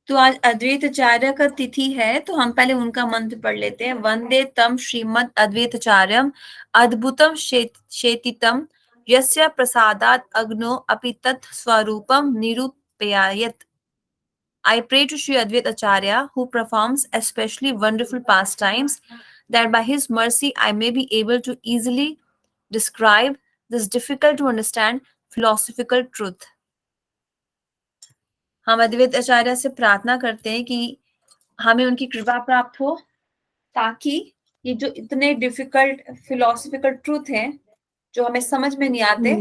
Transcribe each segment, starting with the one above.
तो आज अद्वैताचार्य का तिथि है, तो हम पहले उनका मंत्र पढ़ लेते हैं। वंदे तम श्रीमद अद्वैताचार्यम अद्भुतम शेतितम यस्य प्रसादात अग्नो अपि तत् स्वरूपम निरूपयायत। I pray to Sri Advait Acharya, who performs especially wonderful pastimes, that by his mercy I may be able to easily describe this difficult to understand philosophical truth. हम अद्वैत आचार्य से प्रार्थना करते हैं कि हमें उनकी कृपा प्राप्त हो, ताकि ये जो इतने डिफिकल्ट फिलोसफिकल ट्रूथ हैं, जो हमें समझ में नहीं आते,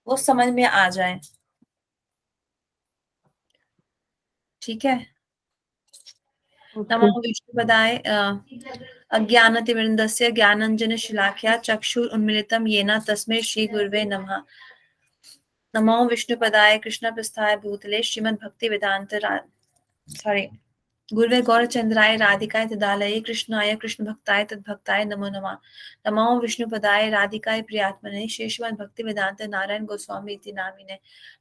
वो समझ में आ जाए। ठीक है। नमो विष्णुपदाय अज्ञानतिमिरन्दस्य ज्ञानाञ्जनशलाकया चक्षुरुन्मीलितं येन तस्मै श्रीगुरवे नमः। नमो विष्णुपदाय कृष्णप्रस्थाय भूतले श्रीमद्भक्तिवेदान्त गुरुवे गौरचंद्राय राधिकाय तदालये कृष्णाय कृष्ण भक्ताय तद्भक्ताय नमो नमः। नमो विष्णुपदाय राधिकाय प्रियात्मने श्रीश्रीमद् भक्ति वेदांत नारायण गोस्वामी इति नामिने।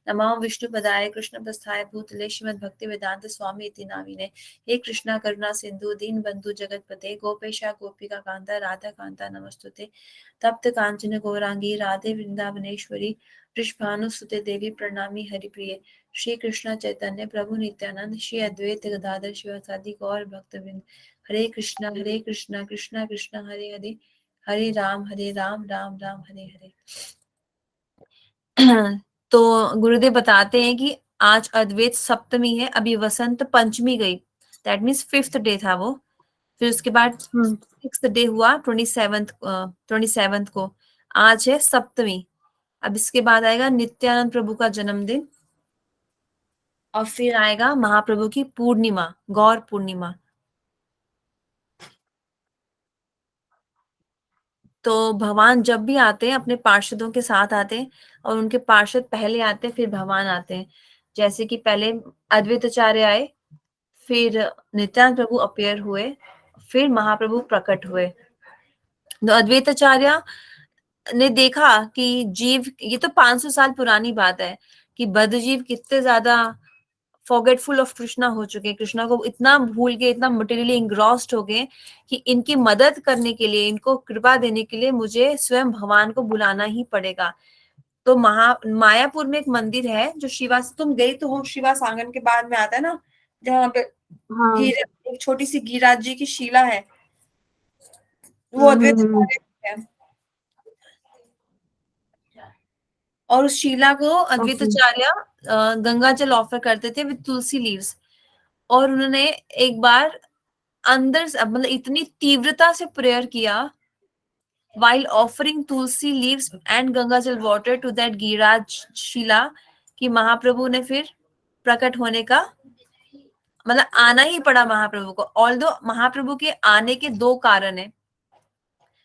नमो विष्णुपदाय कृष्ण प्रस्थाय भूतले श्रीमद् भक्ति वेदांत स्वामी इति नामिने। हे कृष्णा करुणा सिंधु दीन बंधु जगतपते गोपेशा गोपिका कांता राधा कांता नमस्तुते। तप्त कांचन गौरांगी राधे वृंदावनेश्वरी वृषभानुसुते देवी प्रणामी हरिप्रिये। श्री कृष्ण चैतन्य प्रभु नित्यानंद श्री अद्वैत गदाधर शिवासादि गौर भक्तवृंद। हरे कृष्णा कृष्णा कृष्णा हरे हरे, हरे राम राम राम हरे हरे। तो गुरुदेव बताते हैं कि आज अद्वैत सप्तमी है, अभी वसंत पंचमी गई, दैट मीन्स 5th डे था वो। फिर उसके बाद 6th डे हुआ 27th को। आज है सप्तमी। अब इसके बाद आएगा नित्यानंद प्रभु का जन्मदिन, और फिर आएगा महाप्रभु की पूर्णिमा, गौर पूर्णिमा। तो भगवान जब भी आते हैं अपने पार्षदों के साथ आते हैं, और उनके पार्षद पहले आते हैं फिर भगवान आते हैं। जैसे कि पहले अद्वैताचार्य आए, फिर नित्यानंद प्रभु अपीयर हुए, फिर महाप्रभु प्रकट हुए। तो अद्वैताचार्य ने देखा कि जीव, ये तो 500 साल पुरानी बात है, कि बद्ध जीव कितने ज्यादा फॉरगेटफुल ऑफ कृष्णा हो चुके, कृष्णा को इतना भूल के, इतना मटेरियली इंग्रॉस्ड हो गए कि इनकी मदद करने के लिए, इनको कृपा देने के लिए मुझे स्वयं भगवान को बुलाना ही पड़ेगा। तो मायापुर में एक मंदिर है जो शिवास, तुम गई तो हो, शिवास आंगन के बाद में आता है ना, जहाँ पे एक छोटी सी गिरिराज जी की शिला है, वो अद्वैत है। और उस शिला को अद्वैताचार्य गंगा जल ऑफर करते थे विद तुलसी लीव्स। और उन्होंने एक बार अंदर से, मतलब इतनी तीव्रता से प्रेयर किया while offering tulsi leaves and Ganga जल water to that गिरिराज शिला, कि महाप्रभु ने फिर प्रकट होने का, मतलब आना ही पड़ा महाप्रभु को। ऑल्दो महाप्रभु के आने के 2 कारण है,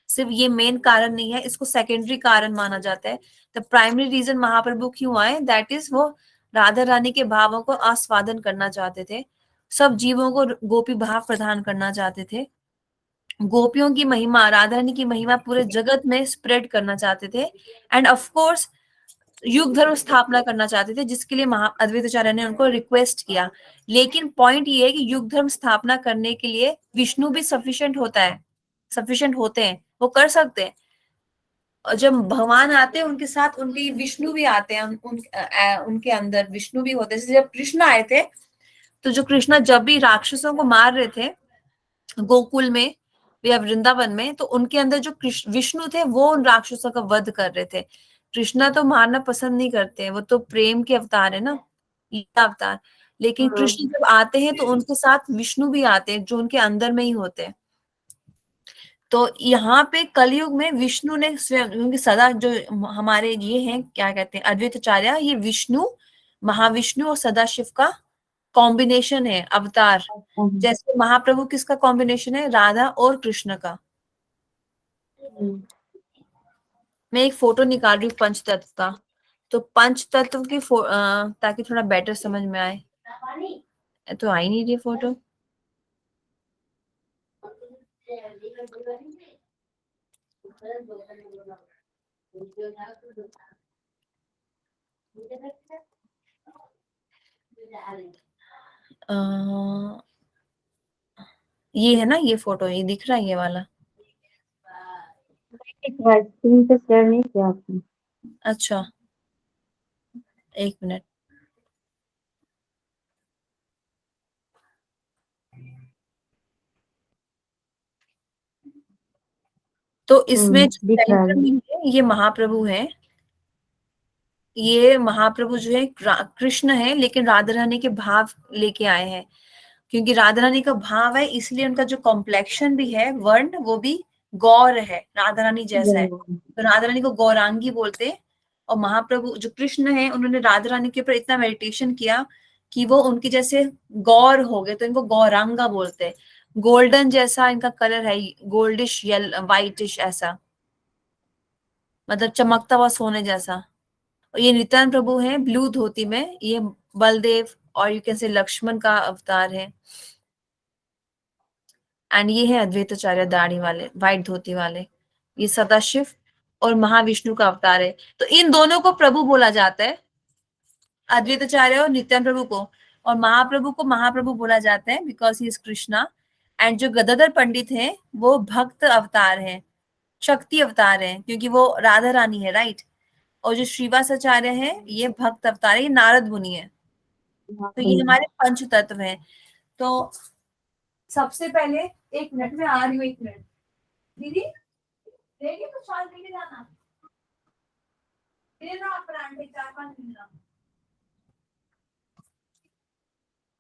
सिर्फ ये मेन कारण नहीं है, इसको सेकेंडरी कारण माना जाता है। द प्राइमरी रीजन महाप्रभु क्यों आए, दैट इज वो राधा रानी के भावों को आस्वादन करना चाहते थे, सब जीवों को गोपी भाव प्रदान करना चाहते थे, गोपियों की महिमा, राधा रानी की महिमा पूरे जगत में स्प्रेड करना चाहते थे, एंड ऑफ कोर्स युग धर्म स्थापना करना चाहते थे, जिसके लिए अद्वैताचार्य ने उनको रिक्वेस्ट किया। लेकिन पॉइंट ये है कि युग धर्म स्थापना करने के लिए विष्णु भी सफिशिएंट होते हैं, वो कर सकते हैं। और जब भगवान आते हैं उनके साथ उनके विष्णु भी आते हैं, उनके अंदर विष्णु भी होते हैं। जैसे जब कृष्ण आए थे, तो जो कृष्ण जब भी राक्षसों को मार रहे थे गोकुल में या वृंदावन में, तो उनके अंदर जो विष्णु थे वो उन राक्षसों का वध कर रहे थे। कृष्णा तो मारना पसंद नहीं करते हैं, वो तो प्रेम के अवतार है ना, लीला अवतार। लेकिन कृष्ण जब आते हैं तो उनके साथ विष्णु भी आते हैं, जो उनके अंदर में ही होते हैं। तो यहाँ पे कलयुग में विष्णु ने स्वयं, क्योंकि सदा जो हमारे ये हैं, क्या कहते हैं, अद्वैताचार्य, ये विष्णु, महाविष्णु और सदाशिव का कॉम्बिनेशन है, अवतार। जैसे महाप्रभु किसका कॉम्बिनेशन है, राधा और कृष्ण का। मैं एक फोटो निकाल रही हूँ पंचतत्व का, तो पंचतत्व की ताकि थोड़ा बेटर समझ में आए। तो आई नहीं रही फोटो। ये है ना, ये फोटो, ये दिख रहा है ये वाला। स्क्रीन पे शेयर नहीं किया आपने। अच्छा, एक मिनट। तो इसमें जो दिख रहा सेंटर है। में है ये महाप्रभु है। ये महाप्रभु जो है कृष्ण है, लेकिन राधा रानी के भाव लेके आए हैं। क्योंकि राधा रानी का भाव है, इसलिए उनका जो कॉम्प्लेक्शन भी है, वर्ण, वो भी गौर है, राधा रानी जैसा है। तो राधा रानी को गौरांगी बोलते हैं। और महाप्रभु जो कृष्ण है, उन्होंने राधा रानी के ऊपर इतना मेडिटेशन किया कि वो उनके जैसे गौर हो गए, तो इनको गौरांगा बोलते हैं। गोल्डन जैसा इनका कलर है, गोल्डिश येलो व्हाइटिश ऐसा, मतलब चमकता हुआ सोने जैसा। और ये नित्यानंद प्रभु है ब्लू धोती में, ये बलदेव और यू कैन से लक्ष्मण का अवतार है। एंड ये है अद्वैताचार्य दाढ़ी वाले, व्हाइट धोती वाले, ये सदाशिव और महाविष्णु का अवतार है। तो इन दोनों को प्रभु बोला जाता है, अद्वैताचार्य और नित्यानंद प्रभु को। और महाप्रभु को महाप्रभु बोला जाता है because he is Krishna. And जो गदाधर पंडित है वो भक्त अवतार है, शक्ति अवतार है, क्योंकि वो राधा रानी है, राइट। और जो श्रीवासाचार्य है ये भक्त अवतार है, ये नारद मुनि है। तो ये हमारे पंच तत्व हैं। तो सबसे पहले, एक मिनट में आ रही हूँ, एक मिनट दीदी, लेंगे तो शाल लेके जाना, ले लो आप परांठे 4-5 दिन का।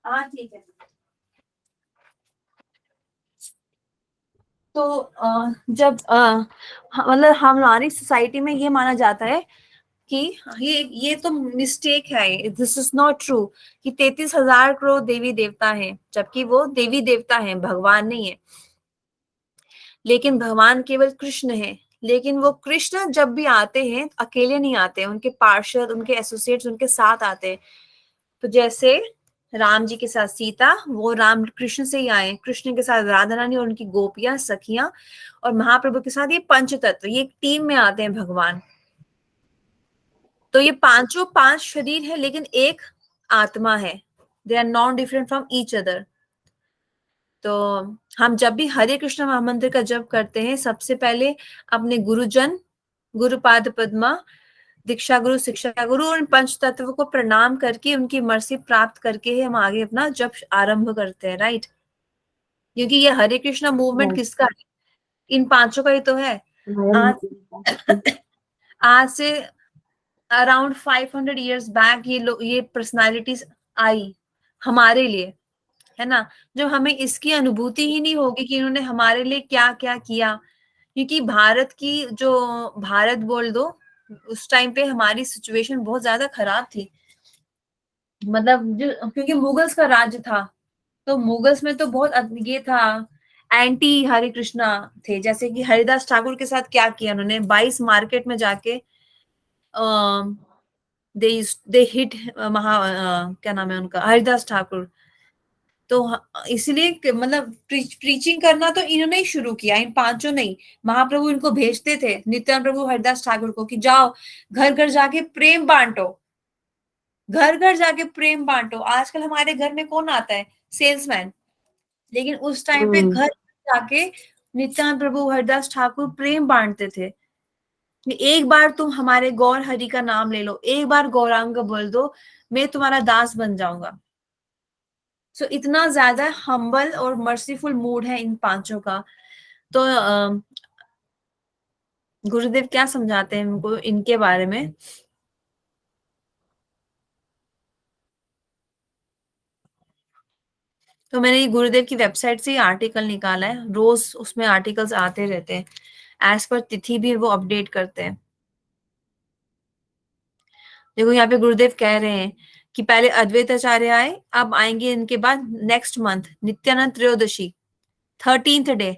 हाँ ठीक है। तो जब मतलब हमारी सोसाइटी में ये माना जाता है कि ये तो मिस्टेक है, दिस इज नॉट ट्रू, कि 33,000 करोड़ देवी देवता हैं, जबकि वो देवी देवता हैं, भगवान नहीं है। लेकिन भगवान केवल कृष्ण है। लेकिन वो कृष्ण जब भी आते हैं अकेले नहीं आते, उनके पार्षद, उनके एसोसिएट्स उनके साथ आते हैं। तो जैसे राम जी के साथ सीता, वो राम कृष्ण से ही आए, कृष्ण के साथ राधा रानी और उनकी गोपियां सखियां, और महाप्रभु के साथ ये पंच तत्व, ये एक टीम में आते हैं भगवान। तो ये पांचों 5 शरीर है, लेकिन एक आत्मा है। They are non different from each other. तो हम जब भी हरे कृष्ण महामंत्र का जप करते हैं, सबसे पहले अपने गुरुजन, गुरुपाद पद्मा, दीक्षा गुरु, शिक्षा गुरु और पंच तत्व को प्रणाम करके उनकी मर्सी प्राप्त करके हम आगे अपना जप आरंभ करते हैं, राइट। क्योंकि ये हरे कृष्णा मूवमेंट किसका है? इन पांचों का ही तो है। आज आज से अराउंड 500 years बैक ये लोग, ये पर्सनालिटीज आई हमारे लिए, है ना। जो हमें इसकी अनुभूति ही नहीं होगी कि इन्होंने हमारे लिए क्या क्या किया। क्योंकि भारत की जो, भारत बोल दो, उस टाइम पे हमारी सिचुएशन बहुत ज्यादा खराब थी। मतलब जो, क्योंकि मुगल्स का राज्य था, तो मुगल्स में तो बहुत ये था, एंटी हरे कृष्णा थे। जैसे कि हरिदास ठाकुर के साथ क्या किया उन्होंने, 22 मार्केट में जाके दे दे हिट क्या नाम है उनका, हरिदास ठाकुर। तो इसलिए मतलब प्रीचिंग करना तो इन्होंने ही शुरू किया, इन पांचों ने ही। महाप्रभु इनको भेजते थे, नित्यानंद प्रभु हरिदास ठाकुर को, कि जाओ घर घर जाके प्रेम बांटो, घर घर जाके प्रेम बांटो। आजकल हमारे घर में कौन आता है? सेल्समैन। लेकिन उस टाइम पे घर जाके नित्यानंद प्रभु हरिदास ठाकुर प्रेम बांटते थे। एक बार तुम हमारे गौर हरि का नाम ले लो, एक बार गौरांग बोल दो, मैं तुम्हारा दास बन जाऊंगा। सो इतना ज्यादा हम्बल और मर्सीफुल मूड है इन पांचों का। तो गुरुदेव क्या समझाते हैं उनको इनके बारे में? तो मैंने ये गुरुदेव की वेबसाइट से ही आर्टिकल निकाला है, रोज उसमें आर्टिकल्स आते रहते हैं, एज पर तिथि भी वो अपडेट करते हैं। देखो यहाँ पे गुरुदेव कह रहे हैं कि पहले अद्वैताचार्य आए, अब आएंगे इनके बाद नेक्स्ट मंथ नित्यानंद त्रयोदशी, 13th डे।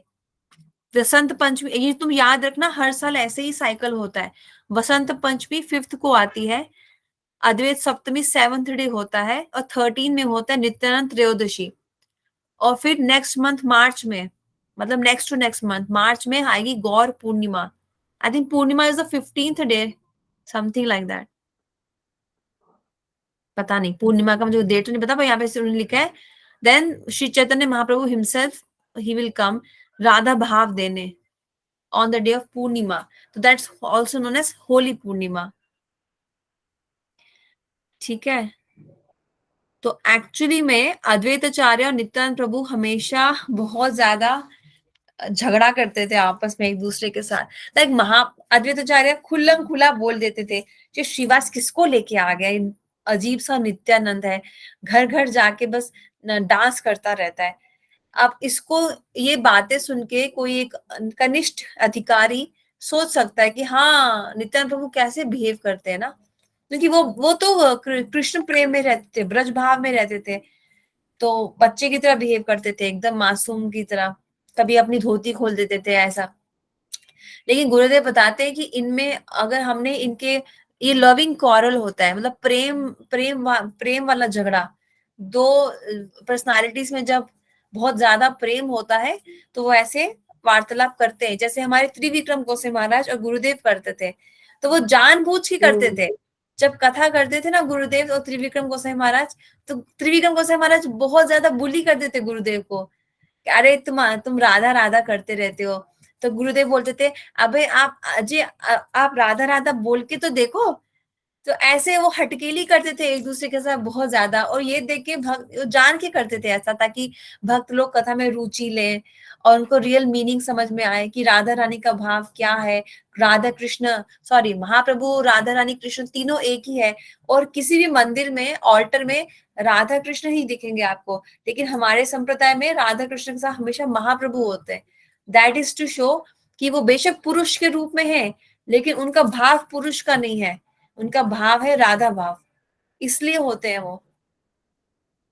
वसंत पंचमी, ये तुम याद रखना, हर साल ऐसे ही साइकिल होता है। वसंत पंचमी 5th को आती है, अद्वैत सप्तमी 7th डे होता है, और 13 में होता है नित्यानंद त्रयोदशी। और फिर नेक्स्ट मंथ मार्च में, मतलब next to next month March में आएगी Gaur Purnima. I think Purnima is the 15th day, something like that. पता नहीं पूर्णिमा का मुझे डेट नहीं पता, पर यहाँ पे उन्होंने लिखा है देन श्री चैतन्य महाप्रभु हिमसेल्फ ही विल कम राधा भाव देने on the day of Purnima, तो that's also known as Holi Purnima. ठीक है, तो एक्चुअली में अद्वैताचार्य और नित्यानंद प्रभु हमेशा बहुत ज्यादा झगड़ा करते थे आपस में एक दूसरे के साथ। लाइक महा अद्वैताचार्य खुल्लम खुला बोल देते थे कि श्रीवास किसको लेके आ गया, ये अजीब सा नित्यानंद है, घर घर जाके बस डांस करता रहता है। अब इसको ये बातें सुन के कोई एक कनिष्ठ अधिकारी सोच सकता है कि हाँ नित्यानंद प्रभु कैसे बिहेव करते हैं ना, क्योंकि वो तो कृष्ण प्रेम में रहते थे, ब्रज भाव में रहते थे, तो बच्चे की तरह बिहेव करते थे, एकदम मासूम की तरह, कभी अपनी धोती खोल देते थे ऐसा। लेकिन गुरुदेव बताते हैं कि इनमें अगर हमने इनके ये लविंग कॉरल होता है, मतलब प्रेम वाला झगड़ा, दो पर्सनालिटीज में जब बहुत ज्यादा प्रेम होता है तो वो ऐसे वार्तालाप करते हैं, जैसे हमारे त्रिविक्रम गोसाई महाराज और गुरुदेव करते थे, तो वो जानबूझ के करते थे। जब कथा करते थे ना गुरुदेव और त्रिविक्रम गोसाई महाराज, तो त्रिविक्रम गोसाई महाराज बहुत ज्यादा बुली करते थे गुरुदेव को, अरे तुम राधा राधा करते रहते हो। तो गुरुदेव बोलते थे अबे आप अजय आप राधा राधा बोल के तो देखो। तो ऐसे वो हटकेली करते थे एक दूसरे के साथ बहुत ज्यादा, और ये देख के भक्त जान के करते थे ऐसा, ताकि भक्त लोग कथा में रुचि लें और उनको रियल मीनिंग समझ में आए कि राधा रानी का भाव क्या है। राधा कृष्ण सॉरी महाप्रभु राधा रानी कृष्ण तीनों एक ही है, और किसी भी मंदिर में ऑल्टर में राधा कृष्ण ही दिखेंगे आपको, लेकिन हमारे संप्रदाय में राधा कृष्ण के साथ हमेशा महाप्रभु होते हैं। दैट इज टू शो कि वो बेशक पुरुष के रूप में है, लेकिन उनका भाव पुरुष का नहीं है, उनका भाव है राधा भाव, इसलिए होते हैं वो।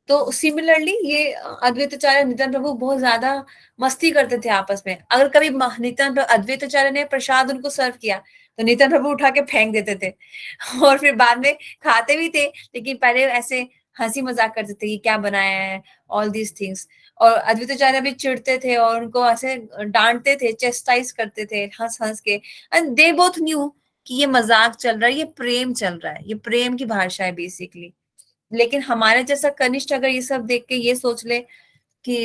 तो सिमिलरली ये अद्वैताचार्य नित्यानंद प्रभु बहुत ज्यादा मस्ती करते थे आपस में। अगर कभी अद्वैताचार्य ने प्रसाद उनको सर्व किया तो नित्यानंद प्रभु उठा के फेंक देते थे और फिर बाद में खाते भी थे, लेकिन पहले ऐसे हंसी मजाक करते थे कि क्या बनाया है, ऑल दीज थिंग्स। और अद्वैताचार्य भी चिढ़ते थे और उनको ऐसे डांटते थे, चेस्टाइज करते थे हंस हंस के, एंड दे बोथ न्यू कि ये मजाक चल रहा है, ये प्रेम चल रहा है, ये प्रेम की भाषा है बेसिकली। लेकिन हमारे जैसा कनिष्ठ अगर ये सब देख के ये सोच ले कि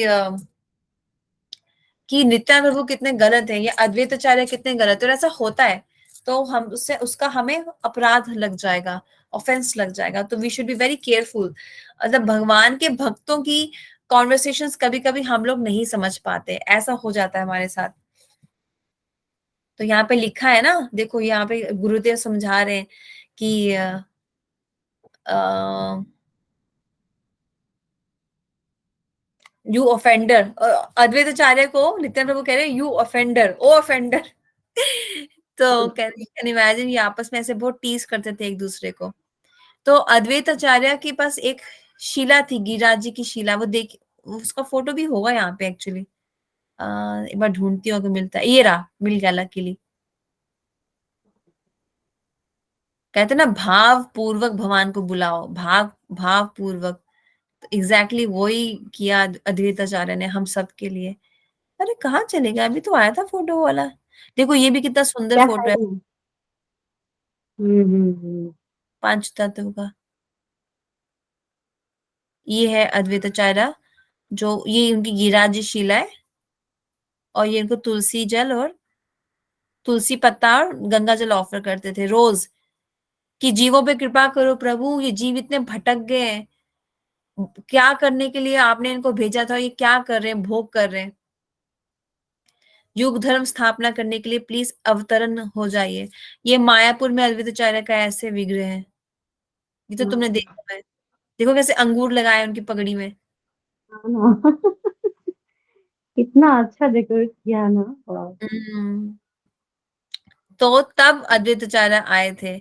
कि नित्यानंद प्रभु कितने गलत है या अद्वैताचार्य कितने गलत है, और ऐसा होता है, तो हम उससे उसका हमें अपराध लग जाएगा, ऑफेंस लग जाएगा। तो we should be very careful. मतलब भगवान के भक्तों की कॉन्वर्सेशंस कभी कभी हम लोग नहीं समझ पाते, ऐसा हो जाता है हमारे साथ। तो यहाँ पे लिखा है ना, देखो यहाँ पे गुरुदेव समझा रहे हैं कि यू ऑफेंडर, अद्वैताचार्य को नित्यानंद प्रभु कह रहे हैं यू ऑफेंडर, ओ ऑफेंडर। तो कैन इमेजिन ये आपस में ऐसे बहुत टीज करते थे एक दूसरे को। तो अद्वैताचार्य के पास एक शिला थी, गिरिराज जी की शिला, वो देख उसका फोटो भी होगा यहाँ पे एक्चुअली, एक बार ढूंढती हूँ अगर मिलता है, ये रहा, मिल गया लकीली। कहते ना भाव पूर्वक भगवान को बुलाओ, भाव पूर्वक, तो एग्जैक्टली वही किया अद्वैताचार्य ने हम सब के लिए। अरे कहाँ चले गया, अभी तो आया था फोटो वाला। देखो ये भी कितना सुंदर क्या फोटो है, साइड में? हम्म। पांच तत्व का। ये है अद्वैताचार्य, जो ये उनकी गिरिराज शिला है, और ये इनको तुलसी जल और तुलसी पत्ता और गंगा जल ऑफर करते थे रोज, कि जीवों पे कृपा करो प्रभु, ये जीव इतने भटक गए हैं, क्या करने के लिए आपने इनको भेजा था, ये क्या कर रहे हैं, भोग कर रहे हैं, युग धर्म स्थापना करने के लिए प्लीज अवतरण हो जाइए। ये मायापुर में अद्वैताचार्य का ऐसे विग्रह है, ये तो तुमने हाँ, देखा है। देखो कैसे अंगूर लगाए उनकी पगड़ी में। हाँ। कितना अच्छा डेकोरेट किया है ना। वाह। हम्म, तो तब अद्वैताचार्य आए थे,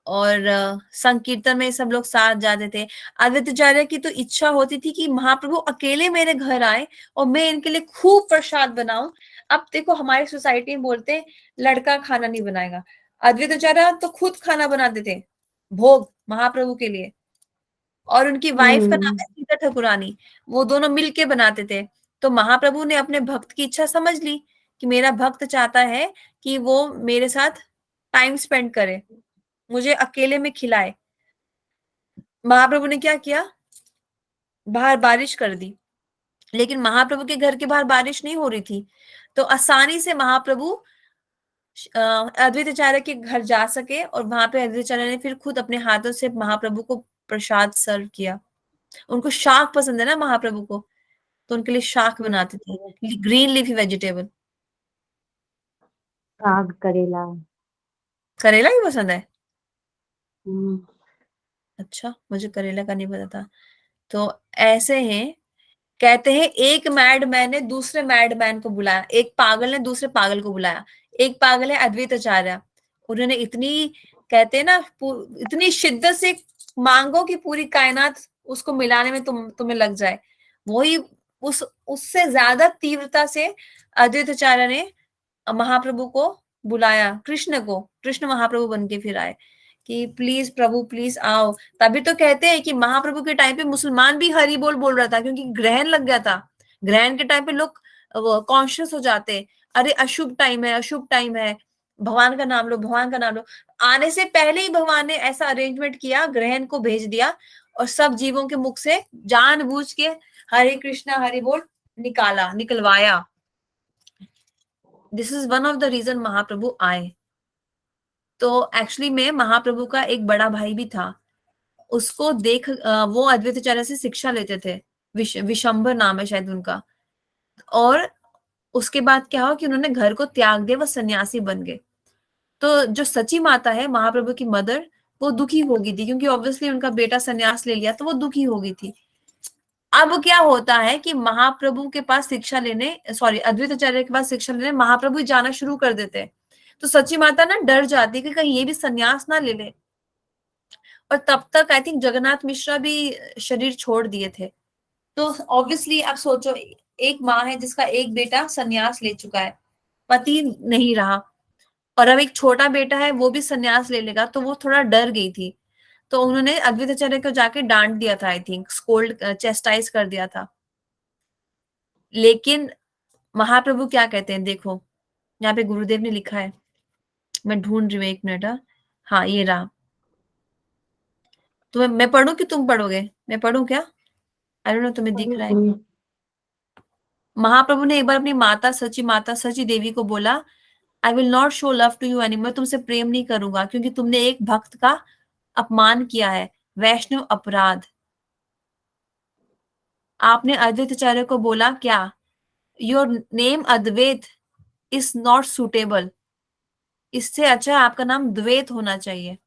और संकीर्तन में सब लोग साथ जाते थे। अद्वैताचार्य की तो इच्छा होती थी कि महाप्रभु अकेले मेरे घर आए और मैं इनके लिए खूब प्रसाद बनाऊं। अब देखो हमारी सोसाइटी में बोलते हैं लड़का खाना नहीं बनाएगा, अद्वैताचार्य तो खुद खाना बनाते थे भोग महाप्रभु के लिए, और उनकी वाइफ का नाम हम्म। है सीता ठाकुरानी, वो दोनों मिलके बनाते थे। तो महाप्रभु ने अपने भक्त की इच्छा समझ ली कि मेरा भक्त चाहता है कि वो मेरे साथ टाइम स्पेंड करे, मुझे अकेले में खिलाए, महाप्रभु ने क्या किया, बाहर बारिश कर दी, लेकिन महाप्रभु के घर के बाहर बारिश नहीं हो रही थी। तो आसानी से महाप्रभु अद्वैत आचार्य के घर जा सके, और वहां पे अद्वैत आचार्य ने फिर खुद अपने हाथों से महाप्रभु को प्रसाद सर्व किया। उनको शाक पसंद है ना महाप्रभु को, तो उनके लिए शाक बनाते थे, ग्रीन लीफी वेजिटेबल। साग करेला। करेला भी पसंद है? हम्म, अच्छा, मुझे करेला का नहीं पता था। तो ऐसे हैं, कहते हैं एक मैडमैन ने दूसरे मैडमैन को बुलाया, एक पागल ने दूसरे पागल को बुलाया। एक पागल है अद्वैत आचार्य, उन्होंने इतनी, कहते हैं ना, इतनी शिद्दत से मांगो कि पूरी कायनात उसको मिलाने में तुम्हें लग जाए। वही उससे ज्यादा तीव्रता से अद्वैत आचार्य ने महाप्रभु को बुलाया, कृष्ण महाप्रभु बन के फिर आए कि प्लीज प्रभु प्लीज आओ। तभी तो कहते हैं कि महाप्रभु के टाइम पे मुसलमान भी हरि बोल रहा था, क्योंकि ग्रहण लग गया था। ग्रहण के टाइम पे लोग कॉन्शियस हो जाते, अरे अशुभ टाइम है, अशुभ टाइम है, भगवान का नाम लो, भगवान का नाम लो। आने से पहले ही भगवान ने ऐसा अरेंजमेंट किया, ग्रहण को भेज दिया, और सब जीवों के मुख से जानबूझ के हरे कृष्णा हरि बोल निकलवाया। This is one of the reason Mahaprabhu आए। तो एक्चुअली में महाप्रभु का एक बड़ा भाई भी था, उसको देख वो अद्वैत आचार्य से शिक्षा लेते थे, विशंबर नाम है शायद उनका। और उसके बाद क्या हुआ कि उन्होंने घर को त्याग दिया, वो सन्यासी बन गए। तो जो सची माता है महाप्रभु की मदर, वो दुखी हो गई थी, क्योंकि ऑब्वियसली उनका बेटा सन्यास ले लिया, तो वो दुखी हो गई थी। अब क्या होता है कि महाप्रभु के पास शिक्षा लेने, सॉरी अद्वैत आचार्य के पास शिक्षा लेने महाप्रभु ही जाना शुरू कर देते। तो सची माता ना डर जाती है कि कहीं ये भी सन्यास ना ले ले। और तब तक आई थिंक जगन्नाथ मिश्रा भी शरीर छोड़ दिए थे। तो ऑब्वियसली आप सोचो, एक माँ है जिसका एक बेटा सन्यास ले चुका है, पति नहीं रहा, और अब एक छोटा बेटा है वो भी सन्यास ले लेगा, तो वो थोड़ा डर गई थी। तो उन्होंने अद्वैत आचार्य को जाके डांट दिया था, आई थिंक स्कोल्ड चेस्टाइज कर दिया था। लेकिन महाप्रभु क्या कहते हैं, देखो यहाँ पे गुरुदेव ने लिखा है, मैं ढूंढ रही हूँ, एक मिनट। हाँ ये रहा। तुम्हें मैं पढ़ूं कि तुम पढ़ोगे? मैं पढ़ूं क्या? आई डोंट नो, तुम्हें दिख रहा है? महाप्रभु ने एक बार अपनी माता सची देवी को बोला, I will not show love to you any, मैं तुमसे प्रेम नहीं करूंगा, क्योंकि तुमने एक भक्त का अपमान किया है, वैष्णव अपराध। आपने अद्वैत आचार्य को बोला क्या, your name Advait is not suitable, इससे अच्छा आपका नाम द्वैत होना चाहिए।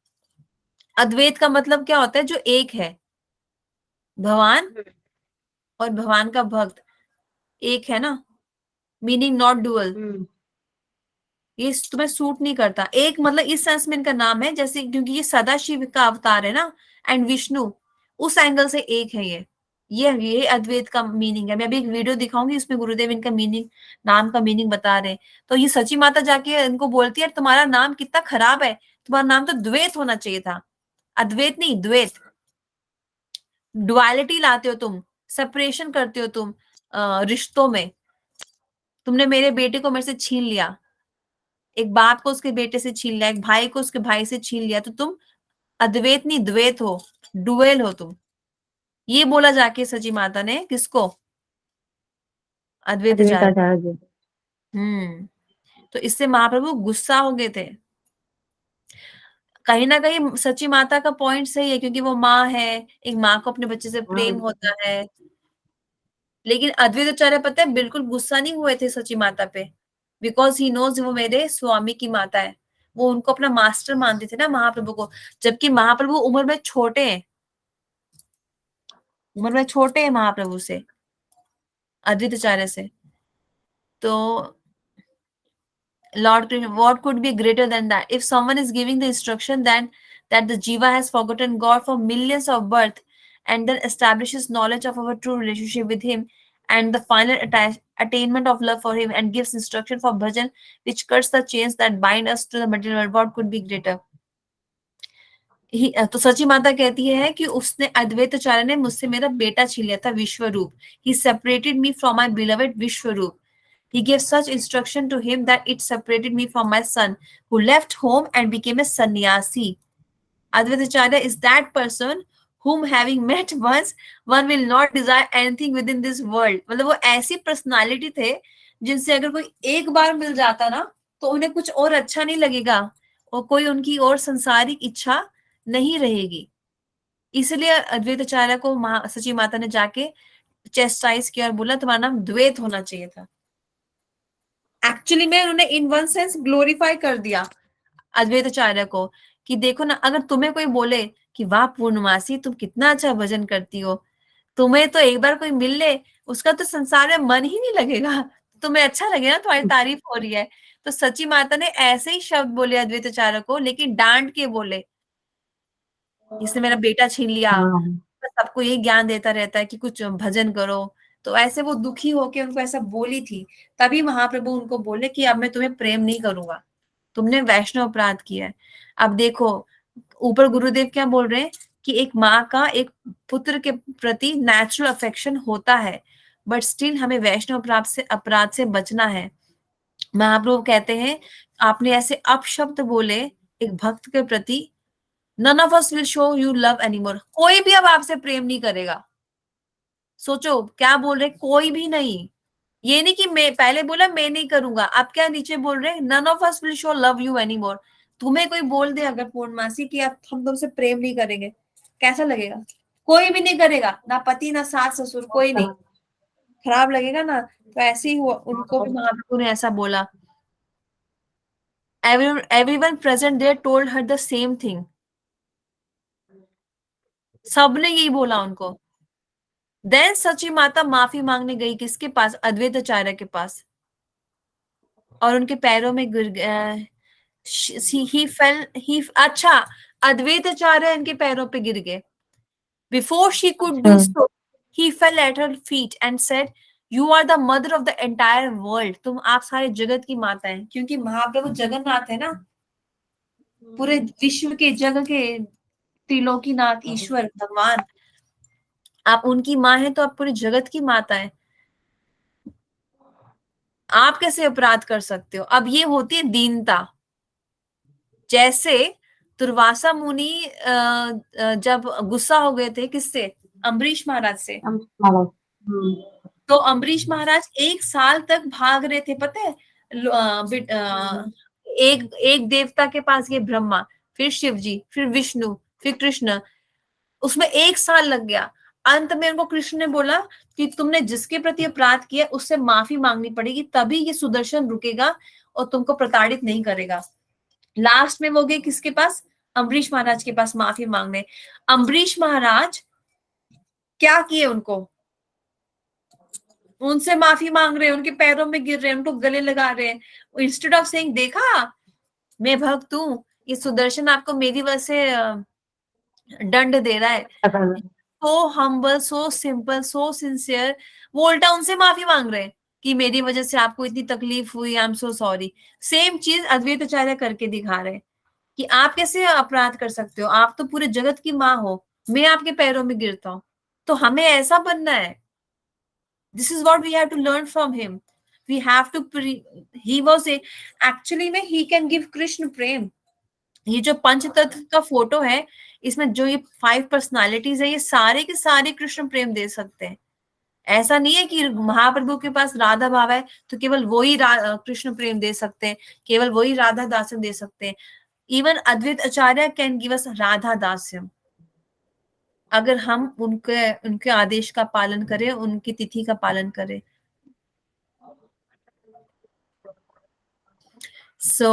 अद्वैत का मतलब क्या होता है, जो एक है, भगवान और भगवान का भक्त एक है ना, मीनिंग नॉट डुअल। ये तुम्हें सूट नहीं करता। एक मतलब इस सेंस में इनका नाम है, जैसे क्योंकि ये सदाशिव का अवतार है ना, एंड विष्णु, उस एंगल से एक है ये अद्वैत का मीनिंग है। मैं अभी एक वीडियो दिखाऊंगी, इसमें गुरुदेव इनका मीनिंग, नाम का मीनिंग बता रहे हैं। तो ये सची माता जाके इनको बोलती है, तुम्हारा नाम कितना खराब है, तुम्हारा नाम तो द्वैत होना चाहिए था, अद्वैत नहीं द्वैत। डुअलिटी लाते हो तुम, सेपरेशन करते हो तुम रिश्तों में। तुमने मेरे बेटे को मेरे से छीन लिया, एक बाप को उसके बेटे से छीन लिया, एक भाई को उसके भाई से छीन लिया, तो तुम अद्वैत नहीं द्वैत हो, डुएल हो तुम। ये बोला जाके सची माता ने किसको, अद्वैत आचार्य। आचार्य। तो इससे महाप्रभु गुस्सा हो गए थे। कहीं ना कहीं सची माता का पॉइंट सही है, क्योंकि वो माँ है, एक माँ को अपने बच्चे से प्रेम होता है। लेकिन अद्वैत आचार्य पता है बिल्कुल गुस्सा नहीं हुए थे सची माता पे, बिकॉज ही नोज वो मेरे स्वामी की माता है। वो उनको अपना मास्टर मानते थे ना महाप्रभु को, जबकि महाप्रभु उम्र में छोटे हैं, उम्र में छोटे हैं महाप्रभु से, अद्वैत आचार्य से। तो Lord Krishna, what could be greater than that? If someone is giving the instruction then that the jiva has forgotten God for millions of birth, and then establishes knowledge of our true relationship with Him and the final attainment of love for Him, and gives instruction for bhajan which cuts the chains that bind us to the material world, what could be greater? तो सची माता कहती है कि उसने अद्वैत आचार्य ने मुझसे मेरा बेटा छीन लिया था, Vishwarup. He separated me from my beloved Vishwarup. He gave such instruction to him that it separated me from my son, who left home and became a sannyasi. Advaita Acharya is that person whom having met once one will not desire anything within this world. मतलब वो ऐसी personality थे जिनसे अगर कोई एक बार मिल जाता ना तो उन्हें कुछ और अच्छा नहीं लगेगा और कोई उनकी और संसारिक इच्छा नहीं रहेगी। इसलिए अद्वैत आचार्य को सची माता ने जाके चेस्टाइज किया और बोला तुम्हारा नाम द्वैत होना चाहिए था। एक्चुअली में उन्होंने इन वन सेंस ग्लोरीफाई कर दिया अद्वैत आचार्य को कि देखो ना, अगर तुम्हें कोई बोले कि वाह पूर्णमासी तुम कितना अच्छा भजन करती हो, तुम्हें तो एक बार कोई मिल ले उसका तो संसार में मन ही नहीं लगेगा, तुम्हें अच्छा लगेगा तुम्हारी तारीफ हो रही है। तो सची माता ने ऐसे ही शब्द बोले अद्वैत आचार्य को, लेकिन डांट के बोले, इसने मेरा बेटा छीन लिया, हाँ। सबको यही ज्ञान देता रहता है कि कुछ भजन करो। तो ऐसे वो दुखी होके उनको ऐसा बोली थी। तभी महाप्रभु उनको बोले कि अब मैं तुम्हें प्रेम नहीं करूंगा, तुमने वैष्णव अपराध किया है। अब देखो ऊपर गुरुदेव क्या बोल रहे हैं कि एक माँ का एक पुत्र के प्रति नेचुरल अफेक्शन होता है, बट स्टिल हमें वैष्णव अपराध से बचना है। महाप्रभु कहते हैं आपने ऐसे अपशब्द बोले एक भक्त के प्रति, none of us will show you love anymore. कोई भी अब आपसे प्रेम नहीं करेगा। सोचो क्या बोल रहे, कोई भी नहीं। ये नहीं कि मैं पहले बोला मैं नहीं करूंगा, अब क्या नीचे बोल रहे none of us will show love you anymore. तुम्हें कोई बोल दे अगर पूर्णमासी की अब हम तुमसे प्रेम नहीं करेंगे, कैसा लगेगा? कोई भी नहीं करेगा, ना पति ना सास ससुर, कोई नहीं। खराब लगेगा ना। तो ऐसे ही हुआ, उनको भी महाप्रभु ने ऐसा बोला। Everyone present there told her the same thing. सबने यही बोला उनको। देन सची माता माफी मांगने गई किसके पास? अद्वैत आचार्य के पास, और उनके पैरों में गिर ही अच्छा, अद्वैत आचार्य इनके पैरों पे गिर गए। Before she could do so he fell at her feet and said you are the mother of the entire world. तुम आप सारे जगत की माता है, क्योंकि महाप्रभु जगन्नाथ है ना, पूरे विश्व के जग के त्रिलोकीनाथ ईश्वर भगवान। आप उनकी माँ है तो आप पूरे जगत की माता है, आप कैसे अपराध कर सकते हो? अब ये होती है दीनता। जैसे दुर्वासा मुनि जब गुस्सा हो गए थे किससे? अम्बरीश महाराज से। तो अम्बरीश महाराज 1 साल तक भाग रहे थे, पता है? एक एक देवता के पास गए, ब्रह्मा, फिर शिव जी, फिर विष्णु, फिर कृष्ण, उसमें 1 साल लग गया। अंत में उनको कृष्ण ने बोला कि तुमने जिसके प्रति अपराध किया उससे माफी मांगनी पड़ेगी, तभी ये सुदर्शन रुकेगा और तुमको प्रताड़ित नहीं करेगा। लास्ट में वो गए किसके पास? अम्बरीश महाराज के पास माफी मांगने। अम्बरीश महाराज क्या किए? उनसे माफी मांग रहे हैं, उनके पैरों में गिर रहे हैं, उनको गले लगा रहे हैं। इंस्टेड ऑफ सेइंग देखा मैं भक्त हूं, ये सुदर्शन आपको मेरी वजह से दंड दे रहा है। सो हम्बल, सो सिंपल, सो सिंसियर, वो उल्टा उनसे माफी मांग रहे हैं कि मेरी वजह से आपको इतनी तकलीफ हुई, I am so sorry. Same चीज अद्वैत आचार्य करके दिखा रहे हैं कि आप कैसे अपराध कर सकते हो, आप तो पूरे जगत की माँ हो, मैं आपके पैरों में गिरता हूँ। तो हमें ऐसा बनना है। This is what we have to learn from him. We have to, he was actually में he can give Krishna prem. ये जो पंच तत्व का फोटो है, इसमें जो ये 5 पर्सनालिटीज है, ये सारे के सारे कृष्ण प्रेम दे सकते हैं। ऐसा नहीं है कि महाप्रभु के पास राधा भाव है तो केवल वो ही कृष्ण प्रेम दे सकते हैं, केवल वही राधा दास्यम दे सकते हैं। Even Advaita Acharya can give us Radha dasyam, अगर हम उनके उनके आदेश का पालन करें, उनकी तिथि का पालन करें। सो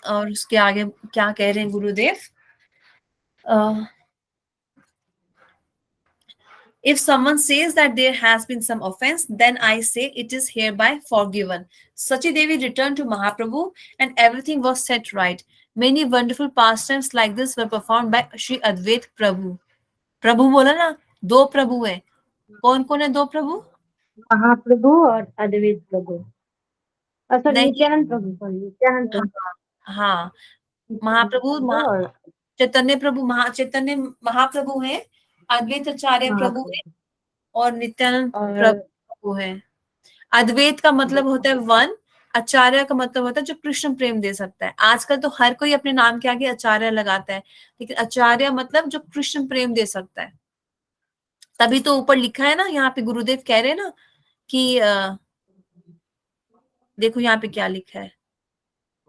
और उसके आगे क्या कह रहे हैं गुरुदेव? If someone says that there has been some offense, then I say it is hereby forgiven. Sachi Devi returned to Mahaprabhu and everything was set right. Many wonderful pastimes like this were performed by Shri Advait Prabhu. प्रभु बोला ना, 2 प्रभु हैं। कौन कौन है 2 प्रभु? महाप्रभु और अद्वैत प्रभु। Sorry, नहीं, नित्यानंद प्रभु, sorry Nityanand प्रभु। हाँ, महाप्रभु और चैतन्य प्रभु, चैतन्य महाप्रभु है, अद्वैत आचार्य प्रभु है, और नित्यानंद और प्रभु है। अद्वैत का मतलब होता है वन, आचार्य का मतलब होता है जो कृष्ण प्रेम दे सकता है। आजकल तो हर कोई अपने नाम के आगे आचार्य लगाता है, लेकिन आचार्य मतलब जो कृष्ण प्रेम दे सकता है। तभी तो ऊपर लिखा है ना, यहाँ पे गुरुदेव कह रहे हैं ना कि देखो यहाँ पे क्या लिखा है,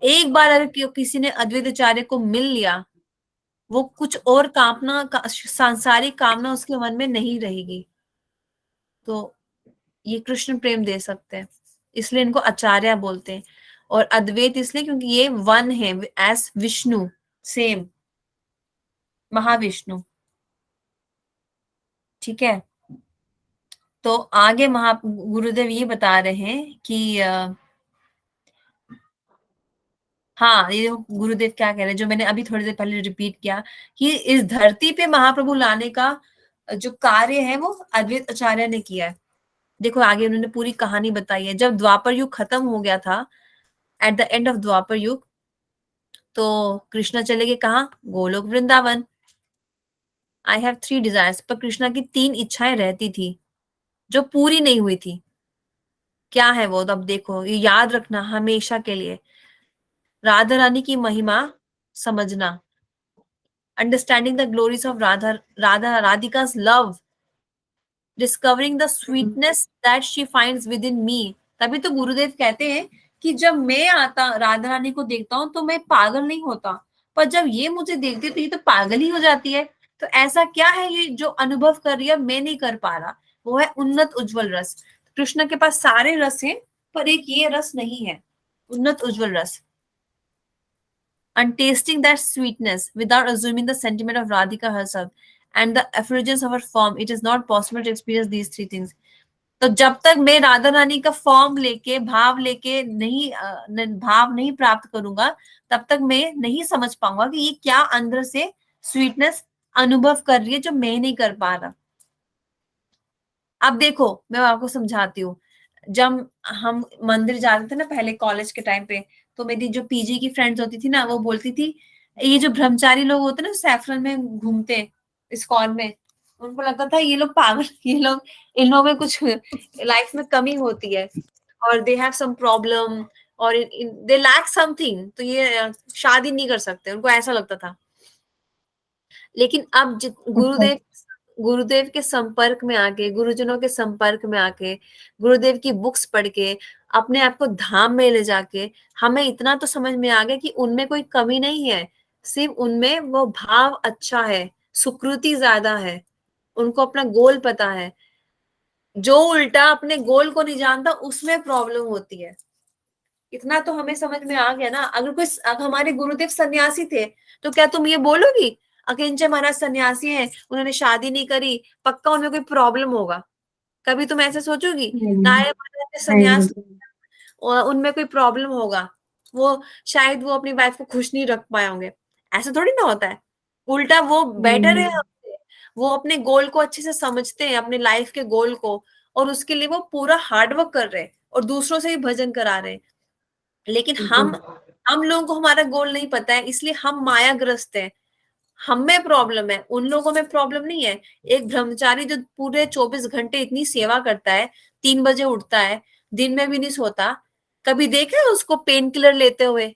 एक बार अगर किसी ने अद्वैत आचार्य को मिल लिया, वो कुछ और सांसारिक कामना उसके मन में नहीं रहेगी। तो ये कृष्ण प्रेम दे सकते हैं, इसलिए इनको आचार्य बोलते हैं। और अद्वैत इसलिए क्योंकि ये वन है, एस विष्णु, सेम महाविष्णु। ठीक है, तो आगे गुरुदेव ये बता रहे हैं कि हाँ, ये गुरुदेव क्या कह रहे हैं, जो मैंने अभी थोड़ी देर पहले रिपीट किया, कि इस धरती पे महाप्रभु लाने का जो कार्य है वो अद्वैत आचार्य ने किया है। देखो आगे उन्होंने पूरी कहानी बताई है। जब द्वापर युग खत्म हो गया था, एट द एंड ऑफ द्वापर युग, तो कृष्णा चले गए कहाँ? Golok Vrindavan. I have 3 desires, पर कृष्णा की 3 इच्छाएं रहती थी जो पूरी नहीं हुई थी। क्या है वो? तो अब देखो, ये याद रखना हमेशा के लिए। राधा रानी की महिमा समझना, understanding the glories of Radhika's love, discovering the sweetness that she finds within me. तभी तो गुरुदेव कहते हैं कि जब मैं आता राधा रानी को देखता हूँ तो मैं पागल नहीं होता, पर जब ये मुझे देखती है तो ये तो पागल ही हो जाती है। तो ऐसा क्या है ये जो अनुभव कर रही है मैं नहीं कर पा रहा? वो है उन्नत उज्जवल रस। कृष्ण के पास सारे रस हैं, पर एक ये रस नहीं है, उन्नत उज्जवल रस। And tasting that sweetness without assuming the sentiment of Radhika herself and the effulgence of her form, it is not possible to experience these 3 things. तो जब तक मैं राधा रानी का फॉर्म लेके, भाव लेके भाव नहीं प्राप्त करूंगा, तब तक मैं नहीं समझ पाऊंगा कि ये क्या अंदर से स्वीटनेस अनुभव कर रही है जो मैं नहीं कर पा रहा। अब देखो मैं आपको समझाती हूँ। जब हम मंदिर जाते थे ना पहले कॉलेज के टाइम पे, तो मेरी जो पीजी की फ्रेंड्स होती थी ना, वो बोलती थी ये जो ब्रह्मचारी लोग होते हैं ना सैफरन में घूमते हैं इस्कॉन में, उनको लगता था ये लोग पागल, ये लोग, इन लोगों में कुछ लाइफ में कमी होती है और दे हैव सम प्रॉब्लम और दे लैक समथिंग, तो ये शादी नहीं कर सकते, उनको ऐसा लगता था। लेकिन अब अच्छा। गुरुदेव के संपर्क में आके, गुरुजनों के संपर्क में आके, गुरुदेव की बुक्स पढ़ के, अपने आप को धाम में ले जाके, हमें इतना तो समझ में आ गया कि उनमें कोई कमी नहीं है, सिर्फ उनमें वो भाव अच्छा है, सुकृति ज्यादा है, उनको अपना गोल पता है। जो उल्टा अपने गोल को नहीं जानता उसमें प्रॉब्लम होती है। इतना तो हमें समझ में आ गया ना। अगर हमारे गुरुदेव सन्यासी थे, तो क्या तुम ये बोलोगी अकिंचन महाराज सन्यासी हैं, उन्होंने शादी नहीं करी, पक्का उनमें कोई प्रॉब्लम होगा? कभी तुम ऐसे सोचोगी? नहीं, नारायण महाराज ने नहीं सन्यास, बिल्कुल। और उनमें कोई प्रॉब्लम होगा? वो शायद वो अपनी वाइफ को खुश नहीं रख पाए होंगे। ऐसा थोड़ी ना होता है। उल्टा वो बेटर है नहीं, हमसे, वो अपने गोल को अच्छे से समझते हैं, अपने लाइफ के गोल को, और उसके लिए वो पूरा हार्डवर्क कर रहे हैं और दूसरों से भी भजन करा रहे हैं। लेकिन बिल्कुल। हम लोगों को हमारा गोल नहीं पता है, इसलिए हम मायाग्रस्त हैं। हम में प्रॉब्लम है, उन लोगों में प्रॉब्लम नहीं है। एक ब्रह्मचारी जो पूरे 24 घंटे इतनी सेवा करता है, 3 बजे उठता है, दिन में भी नहीं सोता, कभी देखा है उसको पेन किलर लेते हुए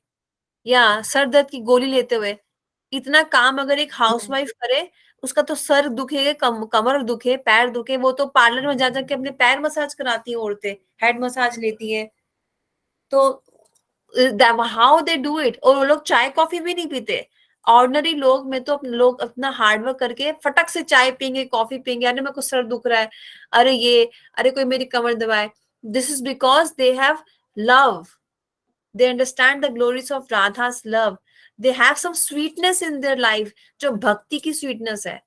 या सर दर्द की गोली लेते हुए? इतना काम अगर एक हाउसवाइफ करे, उसका तो सर दुखे, कमर दुखे, पैर दुखे, वो तो पार्लर में जा जाके अपने पैर मसाज कराती है औरतें, हेड मसाज लेती है। तो हाउ दे डू इट? और वो लोग चाय कॉफी भी नहीं पीते। ऑर्डिनरी लोग में तो लोग अपना हार्डवर्क करके फटक से चाय पियेंगे, कॉफी पियेंगे, अरे मेरे को सर दुख रहा है, अरे ये, अरे कोई मेरी कमर दबाए। This is because they have love, they understand the glories of Radha's love, they have some sweetness in their life, जो भक्ति की स्वीटनेस है,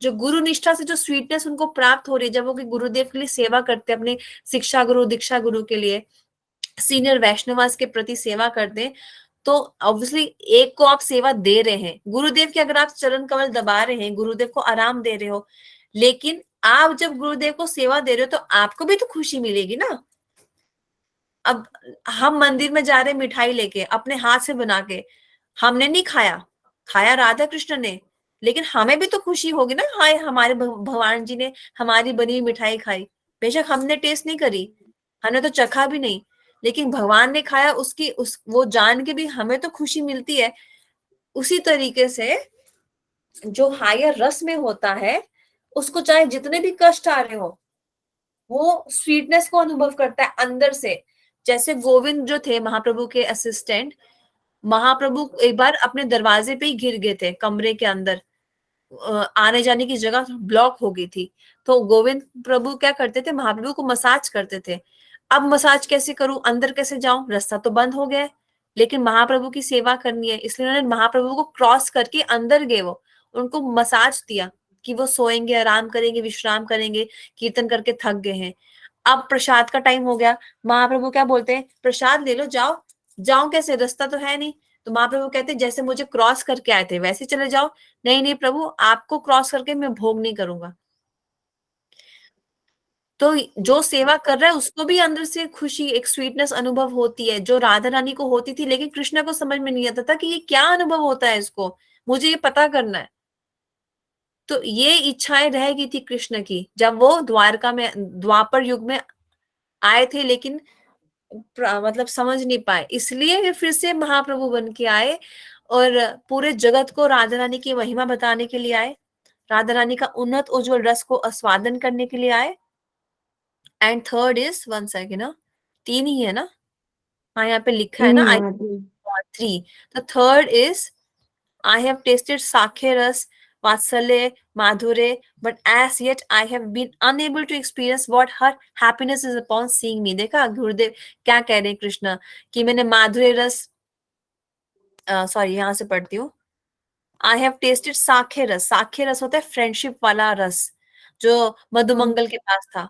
जो गुरु निष्ठा से जो स्वीटनेस उनको प्राप्त हो रही है, जब वो गुरुदेव के लिए सेवा करते हैं, अपने शिक्षा गुरु दीक्षा गुरु के लिए, सीनियर वैष्णवास के प्रति सेवा करते हैं, तो ऑब्वियसली एक को आप सेवा दे रहे हैं, गुरुदेव के अगर आप चरण कमल दबा रहे हैं, गुरुदेव को आराम दे रहे हो, लेकिन आप जब गुरुदेव को सेवा दे रहे हो तो आपको भी तो खुशी मिलेगी ना। अब हम मंदिर में जा रहे मिठाई लेके अपने हाथ से बना के, हमने नहीं खाया, खाया राधा कृष्ण ने, लेकिन हमें भी तो खुशी होगी ना, हाय हमारे भगवान जी ने हमारी बनी हुई मिठाई खाई। बेशक हमने टेस्ट नहीं करी, हमने तो चखा भी नहीं, लेकिन भगवान ने खाया, उसकी उस वो जान के भी हमें तो खुशी मिलती है। उसी तरीके से जो हायर रस में होता है, उसको चाहे जितने भी कष्ट आ रहे हो, वो स्वीटनेस को अनुभव करता है अंदर से। जैसे गोविंद जो थे महाप्रभु के असिस्टेंट, महाप्रभु एक बार अपने दरवाजे पे ही गिर गए थे कमरे के अंदर, आने जाने की जगह ब्लॉक हो गई थी। तो गोविंद प्रभु क्या करते थे, महाप्रभु को मसाज करते थे। अब मसाज कैसे करूं, अंदर कैसे जाऊं, रास्ता तो बंद हो गया है। लेकिन महाप्रभु की सेवा करनी है, इसलिए उन्होंने महाप्रभु को क्रॉस करके अंदर गए, वो उनको मसाज दिया कि वो सोएंगे, आराम करेंगे, विश्राम करेंगे, कीर्तन करके थक गए हैं। अब प्रसाद का टाइम हो गया, महाप्रभु क्या बोलते हैं, प्रसाद ले लो, जाओ। जाओ कैसे, रास्ता तो है नहीं। तो महाप्रभु कहते हैं जैसे मुझे क्रॉस करके आए थे वैसे चले जाओ। नहीं नहीं प्रभु, आपको क्रॉस करके मैं भोग नहीं करूंगा। तो जो सेवा कर रहा है उसको भी अंदर से खुशी, एक स्वीटनेस अनुभव होती है, जो राधा रानी को होती थी, लेकिन कृष्ण को समझ में नहीं आता था कि ये क्या अनुभव होता है, इसको मुझे ये पता करना है। तो ये इच्छाएं रह गई थी कृष्ण की, जब वो द्वारका में, द्वापर युग में आए थे, लेकिन मतलब समझ नहीं पाए, इसलिए वे फिर से महाप्रभु बन के आए और पूरे जगत को राधा रानी की महिमा बताने के लिए आए, राधा रानी का उन्नत उज्जवल रस को आस्वादन करने के लिए आए। And third is, one second ना, तीन ही है ना, हाँ यहाँ पे लिखा है ना, तीन आई है, तीन। Three. The third is, I have tasted sakhya rasa, vatsalya, माधुर्य, but as yet I have been unable to experience what her happiness is upon seeing me। देखा गुरुदेव क्या कह रहे हैं कृष्ण, कि मैंने माधुर्य रस, सॉरी यहाँ से पढ़ती हूँ, आई हैव टेस्टेड साखे रस, साखे रस होता है फ्रेंडशिप वाला रस, जो मधुमंगल के पास था।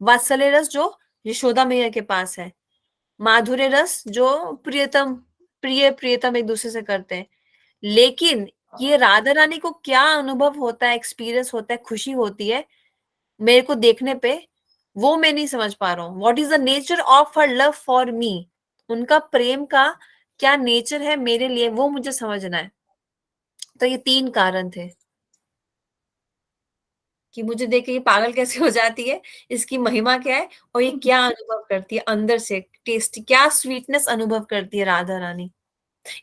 वात्सल्य रस जो यशोदा मैया के पास है। माधुर्य रस जो प्रियतम, प्रिय प्रियतम एक दूसरे से करते हैं। लेकिन ये राधा रानी को क्या अनुभव होता है, एक्सपीरियंस होता है, खुशी होती है मेरे को देखने पे, वो मैं नहीं समझ पा रहा हूँ। What is the nature of her love for me, उनका प्रेम का क्या नेचर है मेरे लिए, वो मुझे समझना है। तो ये तीन कारण थे कि मुझे देख के ये पागल कैसे हो जाती है, इसकी महिमा क्या है, और ये क्या अनुभव करती है अंदर से, टेस्ट क्या स्वीटनेस अनुभव करती है राधा रानी।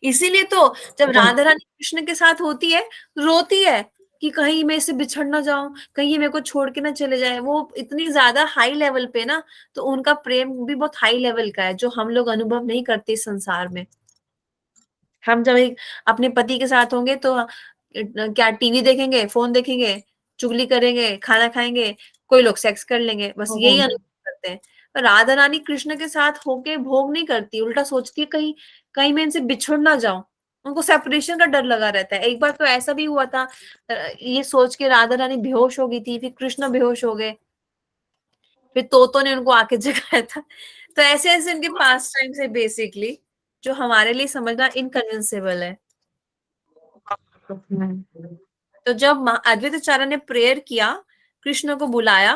इसीलिए तो जब राधा रानी कृष्ण के साथ होती है, रोती है कि कहीं मैं इससे बिछड़ ना जाऊं, कहीं ये मेरे को छोड़ के ना चले जाए। वो इतनी ज्यादा हाई लेवल पे ना, तो उनका प्रेम भी बहुत हाई लेवल का है, जो हम लोग अनुभव नहीं करते इस संसार में। हम जब एक अपने पति के साथ होंगे तो क्या टीवी देखेंगे, फोन देखेंगे, चुगली करेंगे, खाना खाएंगे, कोई लोग सेक्स कर लेंगे, बस यही अनुभव करते हैं। पर राधा रानी कृष्ण के साथ होके भोग नहीं करती, उल्टा सोचती है कहीं कहीं मैं इनसे बिछुड़ ना जाऊं। उनको सेपरेशन का डर लगा रहता है। एक बार तो ऐसा भी हुआ था, ये सोच के राधा रानी बेहोश हो गई थी, फिर कृष्ण बेहोश हो गए, फिर तोतों ने उनको आके जगाया था। तो ऐसे ऐसे इनके पास टाइम से बेसिकली, जो हमारे लिए समझना इनकन्विंसेबल है। तो जब अद्वैत आचार्य ने प्रेयर किया, कृष्ण को बुलाया,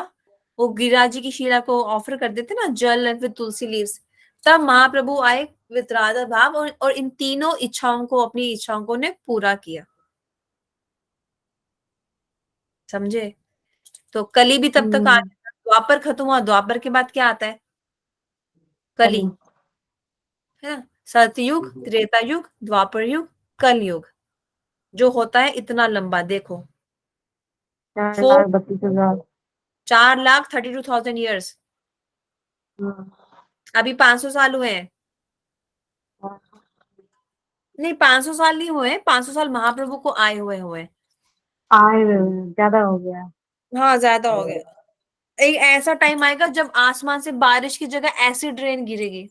वो गिरिराज जी की शिला को ऑफर कर देते ना, जल एंड विद तुलसी लीव्स, तब महाप्रभु आए विद राधा भाव, और इन तीनों इच्छाओं को, अपनी इच्छाओं को ने पूरा किया। समझे? तो कली भी तब तक आ गया, द्वापर खत्म हुआ, द्वापर के बाद क्या आता है, कली, है ना। सतयुग, त्रेता युग, द्वापर युग, कल युग, जो होता है इतना लंबा, देखो, 4,32,000। 4,32,000 ईयर्स। अभी 500 साल हुए हैं, नहीं 500 साल नहीं हुए, 500 साल महाप्रभु को आए हुए हुए। आए हुए हैं, ज्यादा हो गया। हाँ ज्यादा हो गया। एक ऐसा टाइम आएगा जब आसमान से बारिश की जगह एसिड रेन गिरेगी,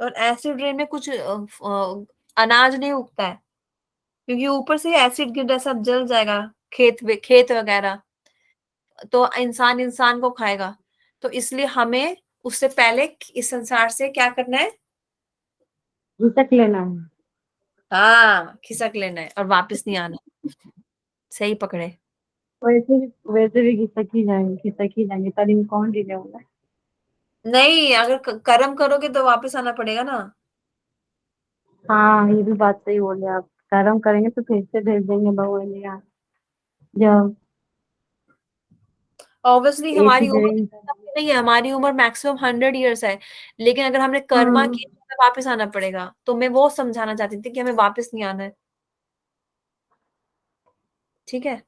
और एसिड रेन में कुछ अनाज नहीं उगता है, क्योंकि ऊपर से एसिड गिर रहा है, सब जल जाएगा, खेत वगैरह, तो इंसान इंसान को खाएगा। तो इसलिए हमें उससे पहले इस संसार से क्या करना है, झिटक लेना है। हाँ खिसक लेना है और वापस नहीं आना। सही पकड़े। वैसे भी खिसक ही जाएंगे, तभी में कौन डिले होगा। नहीं, अगर कर्म करोगे तो वापस आना पड़ेगा ना। हाँ, ये भी बात सही बोले आप। कर्म करेंगे तो फिर से भेज देंगे भगवान जी यहाँ। जब ऑब्वियसली एक हमारी ही उम्र जगह। नहीं है, हमारी उम्र मैक्सिमम 100 ईयर्स है, लेकिन अगर हमने कर्मा हम्म। किया तो हमें वापस आना पड़ेगा। तो मैं वो समझाना चाहती थी कि हमें वापस नहीं आना है। ठीक है।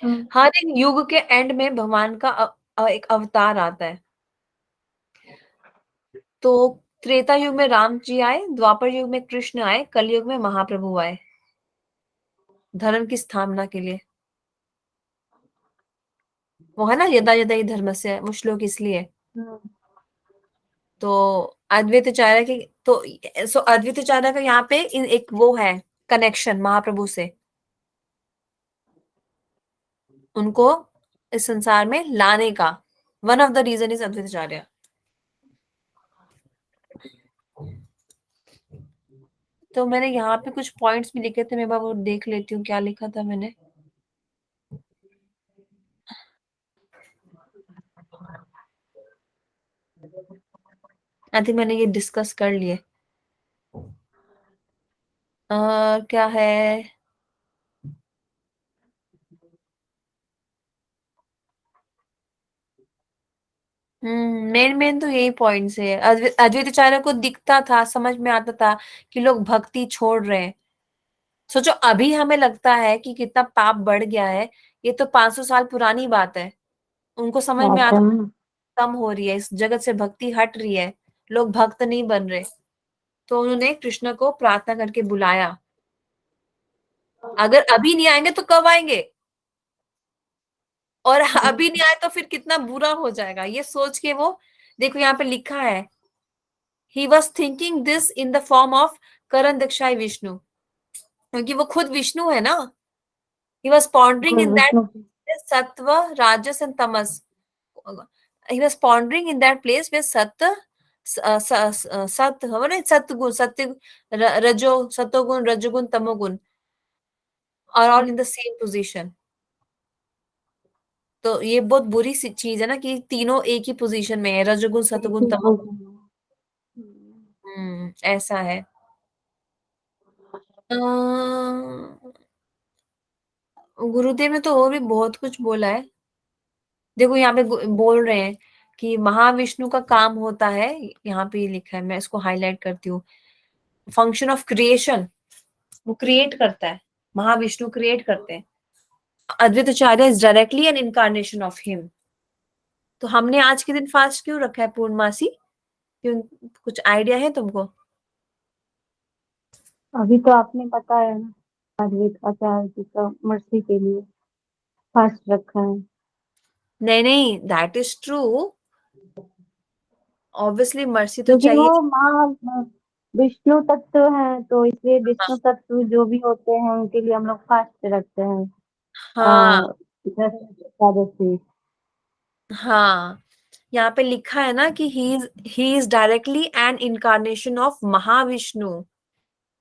हम्म। हर एक युग के एंड में भगवान का एक अवतार आता है। तो त्रेता युग में राम जी आए, द्वापर युग में कृष्ण आए, कलयुग में महाप्रभु आए धर्म की स्थापना के लिए। वो है ना, यदा यदा ही धर्मस्य, वो श्लोक इसलिए। हम्म। तो अद्वैताचार्य की तो अद्वैताचार्य का यहाँ पे एक वो है कनेक्शन महाप्रभु से, उनको इस संसार में लाने का। One of the reason is Advaitacharya. तो मैंने यहाँ पे कुछ पॉइंट्स भी लिखे थे, मैं बाबू देख लेती हूँ क्या लिखा था मैंने। आई थिंक मैंने ये डिस्कस कर लिए। क्या है, मेन मेन तो यही पॉइंट्स है। अद्वैताचार्य को दिखता था, समझ में आता था कि लोग भक्ति छोड़ रहे हैं। सोचो अभी हमें लगता है कि कितना पाप बढ़ गया है, ये तो 500 साल पुरानी बात है। उनको समझ में बात है आता, ना। कम हो रही है, इस जगत से भक्ति हट रही है, लोग भक्त नहीं बन रहे। तो उन्होंने कृष्ण को प्रार्थना करके बुलाया। अगर अभी नहीं आएंगे तो कब आएंगे, और अभी नहीं आए तो फिर कितना बुरा हो जाएगा, ये सोच के वो, देखो यहाँ पे लिखा है, he was thinking this in the form of Karanodakashayi Vishnu, क्योंकि वो खुद विष्णु है ना। He was pondering in that Vishnu. Sattva rajas and Tamas. he was pondering in that place where सत हमारे सतगुण सत्य, रजो सतोगुण रजोगुण तमोगुण are all in the same position. तो ये बहुत बुरी सी चीज है ना कि तीनों एक ही पोजीशन में है, रजोगुण एक सतोगुण ही तमोगुण। भोजन। ऐसा है। अ, गुरुदेव ने तो और भी बहुत कुछ बोला है। देखो यहाँ पे बोल रहे हैं कि महाविष्णु का काम होता है, यहाँ पे लिखा है, मैं इसको हाईलाइट करती हूँ। फंक्शन ऑफ क्रिएशन, वो क्रिएट करता है, महाविष्णु क्रिएट करते हैं। Advaitacharya is directly N incarnation of him. तो हमने आज के दिन फास्ट क्यों रखा है पूर्णमासी, क्यों, कुछ आइडिया है तुमको? अभी तो आपने बताया ना, अद्वैत आचार्य जी का मर्सी के लिए फास्ट रखा है। नहीं नहीं, that is true, obviously mercy तो क्योंकि चाहिए। वो माँ विष्णु तत्व है, तो इसलिए विष्णु हाँ तत्व जो भी होते हैं उनके लिए हम लोग फास्ट रखते हैं। हाँ जैसे एकादशी। हाँ, यहाँ पे लिखा है ना कि he is directly N incarnation of Mahavishnu.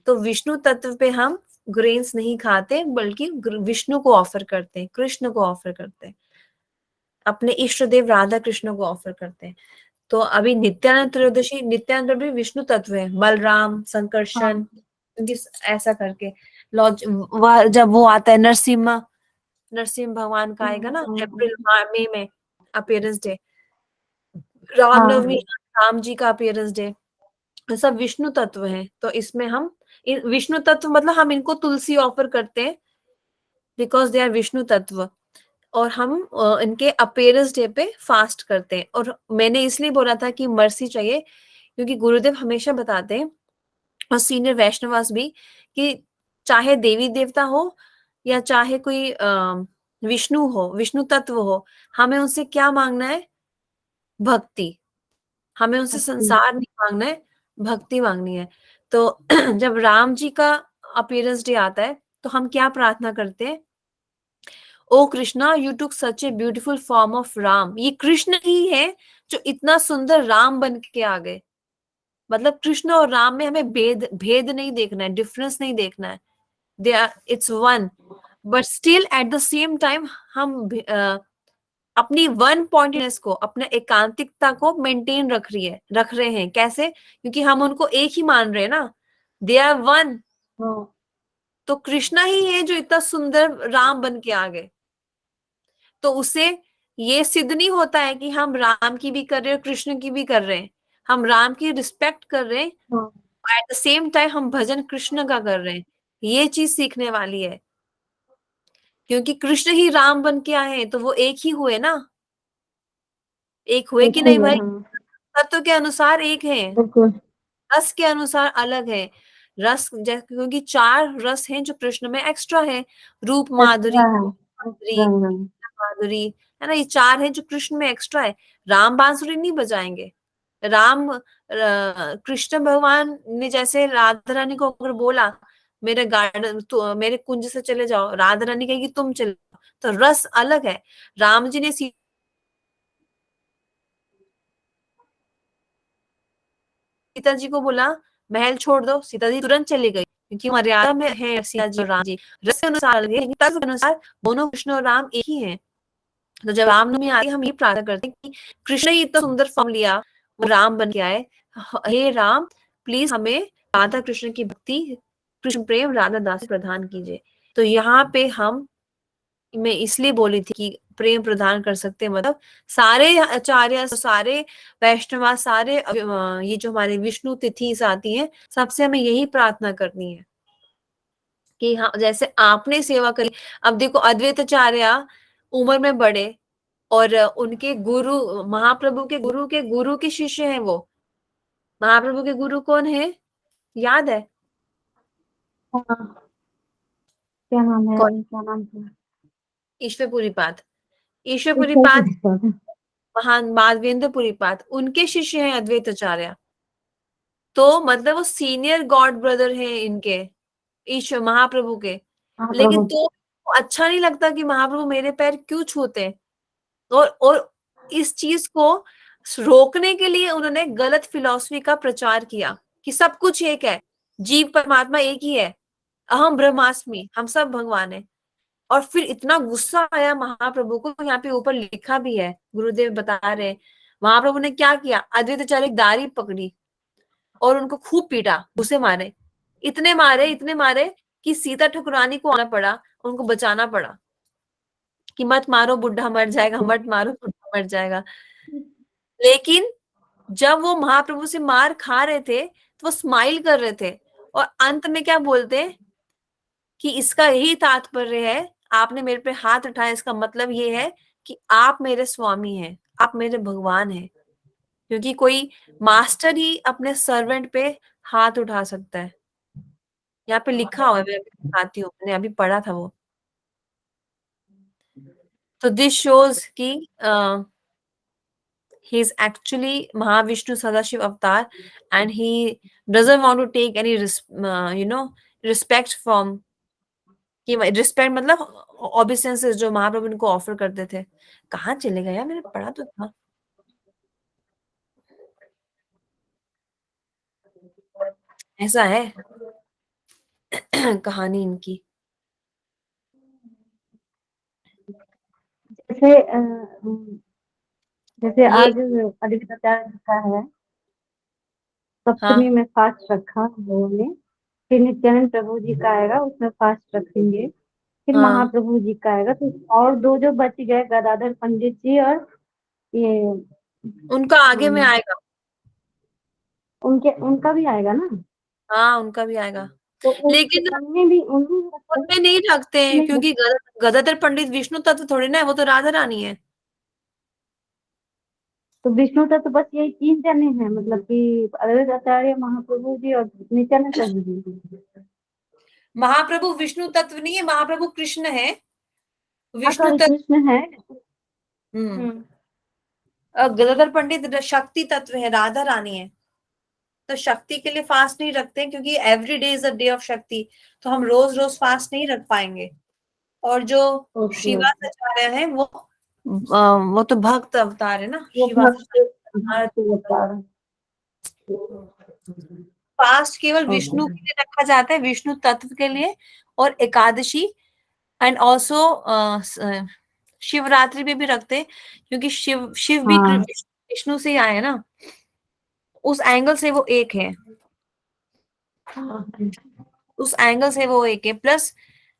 तो विष्णु तत्व पे हम ग्रेन्स नहीं खाते, बल्कि विष्णु को ऑफर करते हैं, कृष्ण को ऑफर करते हैं, अपने इष्ट देव राधा कृष्ण को ऑफर करते हैं। तो अभी नित्यानंद त्रयोदशी, नित्यानंद भी विष्णु तत्व है, बलराम संकर्षण, हाँ। क्योंकि ऐसा करके लॉज जब वो आता है नरसिम्हा, नरसिम्हा भगवान का आएगा ना अप्रैल मई में अपीयरेंस डे, रामनवमी हाँ। राम जी का अपीयरेंस डे, सब विष्णु तत्व है। तो इसमें हम विष्णु तत्व मतलब हम इनको तुलसी ऑफर करते हैं, बिकॉज दे आर विष्णु तत्व। और हम इनके अपीयरेंस डे पे फास्ट करते हैं। और मैंने इसलिए बोला था कि मर्सी चाहिए, क्योंकि गुरुदेव हमेशा बताते हैं, और सीनियर वैष्णवास भी, कि चाहे देवी देवता हो या चाहे कोई विष्णु हो, विष्णु तत्व हो, हमें उनसे क्या मांगना है? भक्ति। हमें उनसे भक्ति। संसार नहीं मांगना है, भक्ति मांगनी है। तो जब राम जी का अपीयरेंस डे आता है तो हम क्या प्रार्थना करते हैं? O Krishna, you took such a beautiful form of Ram. ये कृष्ण ही है जो इतना सुंदर राम बन के आ गए। मतलब कृष्ण और राम में हमें भेद भेद नहीं देखना है, डिफरेंस नहीं देखना है, they are it's one. But still at the same time हम अपनी वन पॉइंटनेस को, अपना एकांतिकता को मेंटेन रख रहे हैं। कैसे? क्योंकि हम उनको एक ही मान रहे हैं ना, दे आर वन। हाँ। तो कृष्णा ही है जो इतना सुंदर राम बन के आ गए। तो उसे ये सिद्ध नहीं होता है कि हम राम की भी कर रहे हैं और कृष्ण की भी कर रहे हैं। हम राम की रिस्पेक्ट कर रहे हैं, हाँ, एट द सेम टाइम हम भजन कृष्ण का कर रहे हैं। ये चीज सीखने वाली है, क्योंकि कृष्ण ही राम बन के आए हैं, तो वो एक ही हुए ना। एक हुए एक कि ही नहीं है, भाई? हाँ तत्व के अनुसार एक है, बिल्कुल। रस के अनुसार अलग है। रस जैसे, क्योंकि 4 रस हैं जो कृष्ण में एक्स्ट्रा है। रूप माधुरी, एक्स्ट्रा है, एक्स्ट्रा माधुरी, है। माधुरी, है ना, ये 4 है जो कृष्ण में एक्स्ट्रा है। राम बांसुरी नहीं बजाएंगे। राम कृष्ण भगवान ने जैसे राधा रानी को अगर बोला मेरे गार्डन तो मेरे कुंज से चले जाओ, राधा रानी कहेगी तुम चले जाओ, तो रस अलग है। राम जी ने सीता जी को बोला महल छोड़ दो, सीता जी तुरंत चली गई, क्योंकि मर्यादा में है सीता जी और राम जी। रस के अनुसार अलग है, लेकिन तत्व के अनुसार दोनों कृष्ण और राम एक ही हैं। तो जब रामनवमी आती है हम ये प्रार्थना करते हैं कि कृष्ण ही इतना सुंदर फॉर्म लिया, वो राम बन के आए। हे राम, प्लीज हमें राधा कृष्ण की भक्ति, कृष्ण प्रेम राधा दास प्रदान कीजिए। तो यहाँ पे हम, मैं इसलिए बोली थी कि प्रेम प्रदान कर सकते हैं, मतलब सारे आचार्य, सारे वैष्णव, सारे ये जो हमारे विष्णु तिथि आती हैं, सबसे हमें यही प्रार्थना करनी है कि हाँ, जैसे आपने सेवा करी। अब देखो अद्वैताचार्य उम्र में बड़े, और उनके गुरु, महाप्रभु के गुरु के शिष्य हैं वो। महाप्रभु के गुरु कौन है, याद है? हाँ, क्या नाम है, कौन? क्या नाम था? ईश्वरपुरी पाद। ईश्वरपुरी ईश्वर पाद, की बात है। महान माधवेंद्रपुरी पाद, उनके शिष्य हैं अद्वैताचार्य। तो मतलब वो सीनियर गॉड ब्रदर हैं इनके, ईश्वर महाप्रभु के। हाँ लेकिन प्रभु। तो अच्छा नहीं लगता कि महाप्रभु मेरे पैर क्यों छूते हैं। और इस चीज को रोकने के लिए उन्होंने गलत फिलॉसफी का प्रचार किया कि सब कुछ एक है, जीव परमात्मा एक ही है, अहम ब्रह्मास्मि, हम सब भगवान है। और फिर इतना गुस्सा आया महाप्रभु को, यहाँ पे ऊपर लिखा भी है, गुरुदेव बता रहे हैं, महाप्रभु ने क्या किया, अद्वैताचार्य की दाढ़ी पकड़ी और उनको खूब पीटा, घुसे मारे, इतने मारे कि सीता ठकुरानी को आना पड़ा, उनको बचाना पड़ा कि मत मारो बुढ़ा मर जाएगा, मत मारो बुढ़ा मर जाएगा। लेकिन जब वो महाप्रभु से मार खा रहे थे तो वो स्माइल कर रहे थे, और अंत में क्या बोलते हैं कि इसका यही तात्पर्य है, आपने मेरे पे हाथ उठाया, इसका मतलब ये है कि आप मेरे स्वामी हैं, आप मेरे भगवान हैं। क्योंकि कोई मास्टर ही अपने सर्वेंट पे हाथ उठा सकता है। यहाँ पे लिखा हुआ है, मैं अभी दिखाती हूँ, मैंने अभी पढ़ा था वो। तो दिस शोज कि he is actually Mahavishnu Sadashiv avatar, and he doesn't want to take any respect from, कि रिस्पेक्ट मतलब ओबिसेंसेस जो महाप्रभु इनको ऑफर करते थे। कहाँ चले गए यार, मैंने पढ़ा तो था। ऐसा है कहानी इनकी। जैसे जैसे ये आज अधिकतर का है, सप्तमी हाँ में फास्ट रखा हम लोगों ने। फिर नित्यानंद प्रभु जी का आएगा, उसमें फास्ट रखेंगे। फिर हाँ, महाप्रभु जी का आएगा, तो और दो जो बच गए, गदाधर पंडित जी और ये उनका आगे में हाँ, आएगा। उनके उनका भी आएगा ना। हाँ, उनका भी आएगा, तो लेकिन उनमें भी रखते हैं। उनमें नहीं रखते हैं, नहीं, क्योंकि गदाधर पंडित विष्णु तत्व थोड़ी ना है, वो तो राधा रानी है। तो विष्णु तत्व तो बस यही 3 जने हैं, मतलब कि अद्वैत आचार्य, महाप्रभु जी और नित्यानंद प्रभु जी। महाप्रभु विष्णु तत्व नहीं है, महाप्रभु कृष्ण है। हाँ विष्णु सॉरी, तत्व। कृष्ण है। हम्म। हम्म। गदाधर पंडित शक्ति तत्व है, राधा रानी है। तो शक्ति के लिए फास्ट नहीं रखते, क्योंकि every day is a day of शक्ति, तो हम रोज रोज फास्ट नहीं रख पाएंगे। और जो ओके। श्रीवास आचार्य है वो तो भक्त अवतार है ना, वो श्रीवास भक्त, आचार्य। भक्त बता रहे फास्ट केवल हैं। विष्णु के लिए रखा जाता है, विष्णु तत्व के लिए, और एकादशी, एंड ऑल्सो शिवरात्रि में भी रखते हैं, क्योंकि शिव शिव भी हाँ विष्णु से ही आए हैं ना, उस एंगल से वो एक है। हाँ उस एंगल से वो एक है। प्लस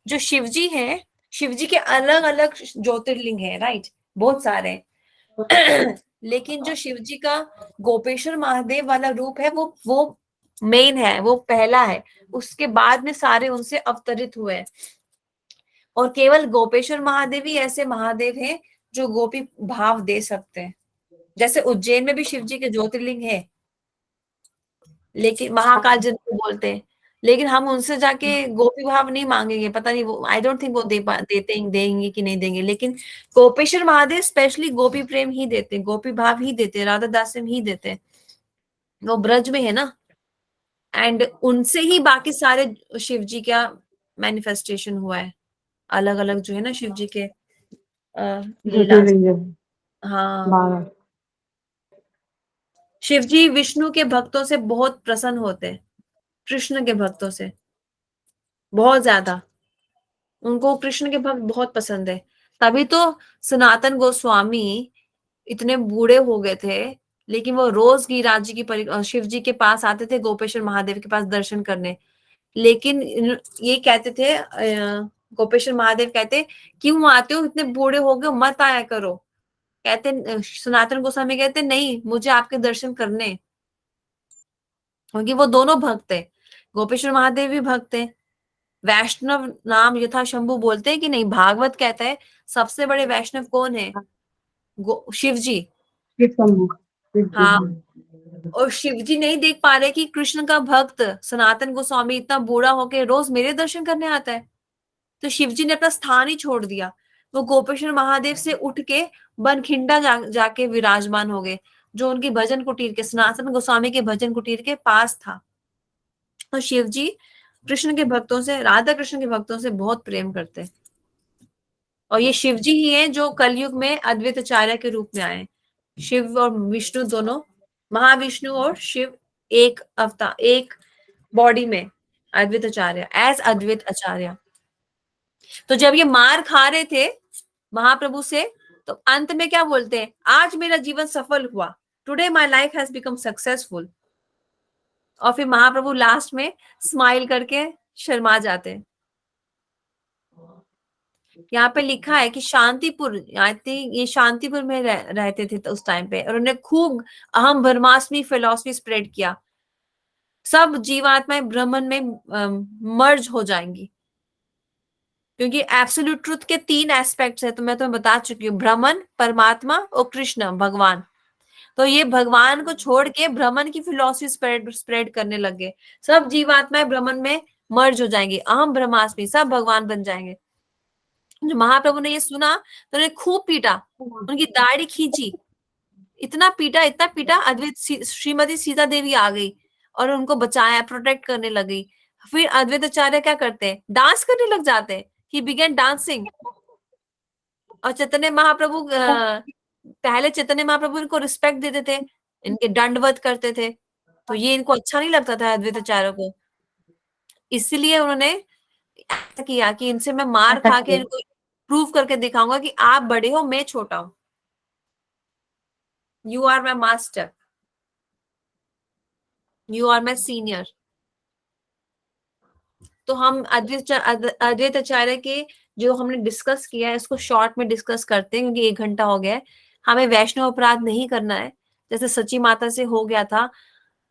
जो शिवजी हैं, शिवजी के अलग अलग ज्योतिर्लिंग है, राइट। बहुत सारे हैं। लेकिन जो शिव जी का गोपेश्वर महादेव वाला रूप है वो मेन है, वो पहला है। उसके बाद में सारे उनसे अवतरित हुए हैं। और केवल गोपेश्वर महादेव ही ऐसे महादेव हैं जो गोपी भाव दे सकते हैं। जैसे उज्जैन में भी शिव जी के ज्योतिर्लिंग है, लेकिन महाकाल जिनको बोलते हैं, लेकिन हम उनसे जाके गोपी भाव नहीं मांगेंगे। पता नहीं वो, आई डोंट थिंक वो देंगे कि नहीं देंगे। लेकिन गोपेश्वर महादेव स्पेशली गोपी प्रेम ही देते हैं, गोपी भाव ही देते हैं, राधा दास्यम ही देते हैं। वो ब्रज में है ना, एंड उनसे ही बाकी सारे शिव जी का मैनिफेस्टेशन हुआ है। अलग अलग जो है ना शिव जी के लीला। ज्योतिर्लिंग है हाँ, 12। शिव जी विष्णु के भक्तों से बहुत प्रसन्न होते हैं, कृष्ण के भक्तों से बहुत ज्यादा। उनको कृष्ण के भक्त बहुत पसंद है। तभी तो सनातन गोस्वामी इतने बूढ़े हो गए थे, लेकिन वो रोज गिरिराज जी की शिव जी के पास आते थे, गोपेश्वर महादेव के पास दर्शन करने। लेकिन ये कहते थे, गोपेश्वर महादेव कहते, क्यों आते हो, इतने बूढ़े हो गए, मत आया करो। कहते, सनातन गोस्वामी कहते, नहीं मुझे आपके दर्शन करने हैं। क्योंकि वो दोनों भक्त है, गोपेश्वर महादेव भी भक्त है। वैष्णव नाम यथा शंभु बोलते हैं कि नहीं, भागवत कहता है सबसे बड़े वैष्णव कौन है, शिव जी। शिव शंभू, शिव जी, हाँ, हाँ। और शिव जी नहीं देख पा रहे कि कृष्ण का भक्त सनातन गोस्वामी इतना बूढ़ा होके रोज मेरे दर्शन करने आता है। तो शिव जी ने अपना स्थान ही छोड़ दिया। वो गोपेश्वर महादेव से उठ के बनखिंडा जाके विराजमान हो गए, जो उनकी भजन कुटीर के, सनातन गोस्वामी के भजन कुटीर के पास था। और शिव जी कृष्ण के भक्तों से, राधा कृष्ण के भक्तों से बहुत प्रेम करते हैं। और ये शिव जी ही हैं जो कलयुग में अद्वैत आचार्य के रूप में आए। शिव और विष्णु दोनों, महाविष्णु और शिव एक अवतार, एक बॉडी में अद्वैत आचार्य, एज अद्वैत आचार्य। तो जब ये मार खा रहे थे महाप्रभु से, तो अंत में क्या बोलते हैं, आज मेरा जीवन सफल हुआ, today my life has become successful. और फिर महाप्रभु लास्ट में स्माइल करके शर्मा जाते हैं। यहाँ पे लिखा है कि शांतिपुर, आई थिंक ये शांतिपुर में रहते थे तो उस टाइम पे, और उन्होंने खूब अहम ब्रह्मास्मि फिलॉसफी स्प्रेड किया। सब जीवात्माएं ब्रह्मन में मर्ज हो जाएंगी, क्योंकि एब्सोल्यूट ट्रुथ के 3 एस्पेक्ट्स है, तो मैं तुम्हें बता चुकी हूँ, ब्रह्मन, परमात्मा और कृष्ण भगवान। तो ये भगवान को छोड़ के ब्रह्मन की फिलॉसफी स्प्रेड करने लगे। सब जीवात्माएं ब्रह्मन में मर्ज हो जाएंगी, अहम ब्रह्मास्मि, सब भगवान बन जाएंगे। जो महाप्रभु ने ये सुना तो उन्हें खूब पीटा, उनकी दाढ़ी खींची, इतना पीटा, अद्वैत श्रीमती सीता देवी आ गई और उनको बचाया, प्रोटेक्ट करने लगी। फिर अद्वैत आचार्य क्या करते हैं, डांस करने लग जाते हैं। ही बिगेन डांसिंग। और चैतन्य महाप्रभु पहले चैतन्य महाप्रभु इनको रिस्पेक्ट देते थे, इनके दंडवत करते थे। तो ये इनको अच्छा नहीं लगता था अद्वैत आचार्य को, इसलिए उन्होंने ऐसा किया कि इनसे मैं मार ऐसा खा के किया। इनको प्रूव करके दिखाऊंगा कि आप बड़े हो, मैं छोटा हूं, you are my master, you are my senior. तो हम अद्वैत आचार्य के जो हमने डिस्कस किया है, इसको शॉर्ट में डिस्कस करते हैं, क्योंकि 1 घंटा हो गया है। हमें वैष्णव अपराध नहीं करना है, जैसे सची माता से हो गया था।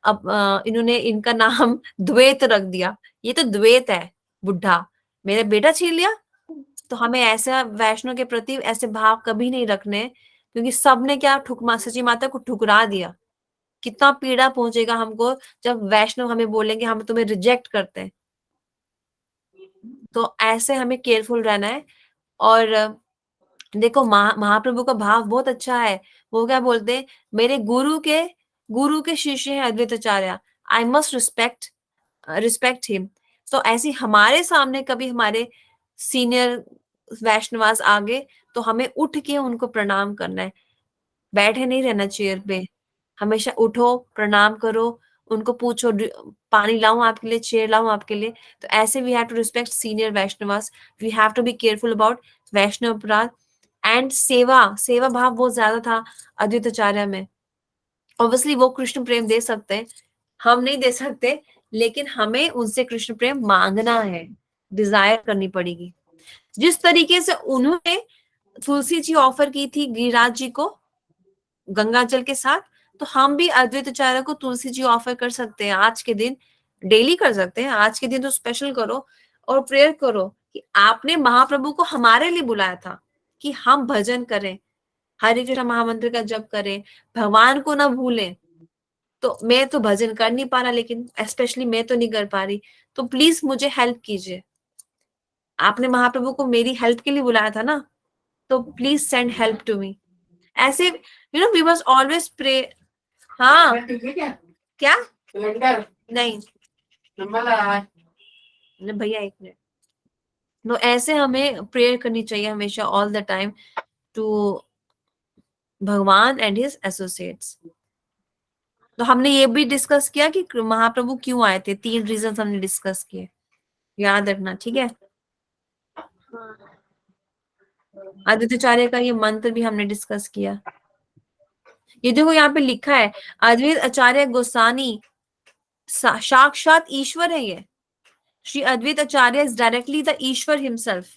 अब इन्होंने इनका नाम द्वैत रख दिया, ये तो द्वैत है, बुढ़ा मेरा बेटा छीन लिया। तो हमें ऐसा वैष्णव के प्रति ऐसे भाव कभी नहीं रखने, क्योंकि सबने क्या ठुकमा, सची माता को ठुकरा दिया। कितना पीड़ा पहुंचेगा हमको जब वैष्णव हमें बोलेंगे हम तुम्हें रिजेक्ट करते हैं। तो ऐसे हमें केयरफुल रहना है। और देखो महाप्रभु का भाव बहुत अच्छा है। वो क्या बोलते हैं, मेरे गुरु के शिष्य हैं अद्वैत आचार्य, आई मस्ट रिस्पेक्ट हिम। तो ऐसे हमारे सामने कभी हमारे सीनियर वैष्णवास आगे, तो हमें उठ के उनको प्रणाम करना है, बैठे नहीं रहना चेयर पे। हमेशा उठो, प्रणाम करो, उनको पूछो पानी लाऊं आपके लिए, चेयर लाऊं आपके लिए। तो ऐसे we have to respect senior Vaishnavas, we have to be careful about Vaishnava aparadh. And सेवा भाव बहुत ज्यादा था अद्वैत आचार्य में। ऑब्वियसली वो कृष्ण प्रेम दे सकते हैं, हम नहीं दे सकते, लेकिन हमें उनसे कृष्ण प्रेम मांगना है, डिजायर करनी पड़ेगी। जिस तरीके से उन्होंने तुलसी जी ऑफर की थी गिरिराज जी को गंगा जल के साथ, तो हम भी अद्वैत आचार्य को तुलसी जी ऑफर कर सकते हैं आज के दिन, डेली कर सकते हैं, आज के दिन तो स्पेशल करो और प्रेयर करो कि आपने महाप्रभु को हमारे लिए बुलाया था कि हम भजन करें, हरे कृष्ण महामंत्र का जप करें, भगवान को ना भूलें। तो मैं तो भजन कर नहीं पा रहा, लेकिन स्पेशली मैं तो नहीं कर पा रही, तो प्लीज मुझे हेल्प कीजिए। आपने महाप्रभु को मेरी हेल्प के लिए बुलाया था ना, तो please send help to me. ऐसे वी मस्ट ऑलवेज प्रे। हाँ क्या नहीं भैया एक मिनट। तो ऐसे हमें प्रेयर करनी चाहिए हमेशा, ऑल द टाइम, टू भगवान एंड हिज एसोसिएट्स। तो हमने ये भी डिस्कस किया कि महाप्रभु क्यों आए थे, 3 रीजन हमने डिस्कस किए, याद रखना, ठीक है। आदित्याचार्य का ये मंत्र भी हमने डिस्कस किया। ये देखो यहाँ पे लिखा है, अद्वैत आचार्य गोसानी साक्षात ईश्वर है ये। Shri Advaita Acharya is directly the Ishwar himself.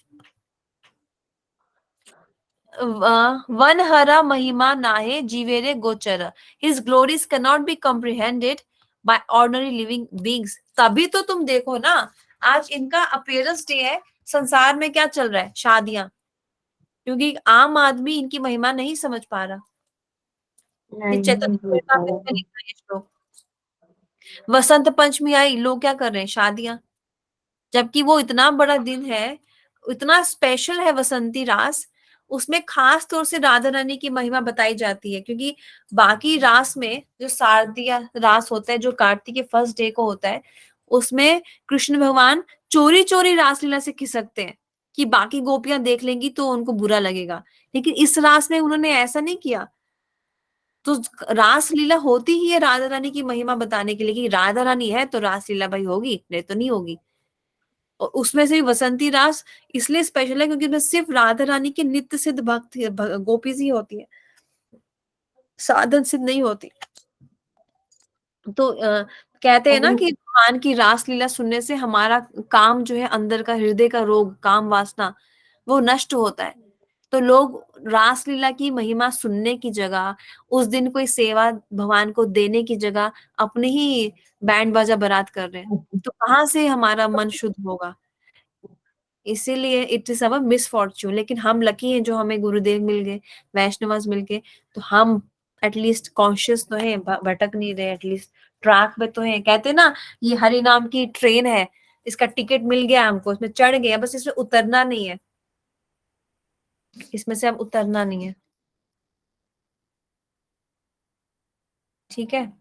वन हरा महिमा नाहे जीवेरे गोचर, his glories can not be comprehended by ordinary living beings. तभी तो तुम देखो ना, आज इनका अपीयरेंस डे है, संसार में क्या चल रहा है, शादियां, क्योंकि आम आदमी इनकी महिमा नहीं समझ पा रहा। ये चैतन्य चरितामृत में लिखा है ये श्लोक। वसंत पंचमी आई, लोग क्या कर रहे हैं, शादियां, जबकि वो इतना बड़ा दिन है, इतना स्पेशल है वसंती रास, उसमें खास तौर से राधा रानी की महिमा बताई जाती है, क्योंकि बाकी रास में जो शारदीय रास होता है, जो कार्तिक के फर्स्ट डे को होता है, उसमें कृष्ण भगवान चोरी चोरी रासलीला से खिसकते हैं कि बाकी गोपियां देख लेंगी तो उनको बुरा लगेगा, लेकिन इस रास में उन्होंने ऐसा नहीं किया। तो रासलीला होती ही है राधा रानी की महिमा बताने के लिए कि राधा रानी है तो रासलीला भाई होगी, नहीं तो नहीं होगी। और उसमें से भी वसंती रास इसलिए स्पेशल है क्योंकि उसमें सिर्फ राधा रानी के नित्य सिद्ध भक्त गोपीज ही होती है, साधन सिद्ध नहीं होती। तो कहते हैं ना कि भगवान की रासलीला सुनने से हमारा काम जो है, अंदर का हृदय का रोग, काम वासना, वो नष्ट होता है। तो लोग रासलीला की महिमा सुनने की जगह, उस दिन कोई सेवा भगवान को देने की जगह अपने ही बैंड बाजा बारात कर रहे हैं, तो कहाँ से हमारा मन शुद्ध होगा। इसीलिए इट इज अवर मिसफॉर्च्यून, लेकिन हम लकी हैं जो हमें गुरुदेव मिल गए, वैष्णवास मिल गए, तो हम एटलीस्ट कॉन्शियस तो हैं, भटक नहीं रहे, एटलीस्ट ट्रैक पे तो हैं। कहते हैं ना, ये हरि नाम की ट्रेन है, इसका टिकट मिल गया हमको, इसमें चढ़ गए, बस इसमें उतरना नहीं है, इसमें से अब उतरना नहीं है, ठीक है।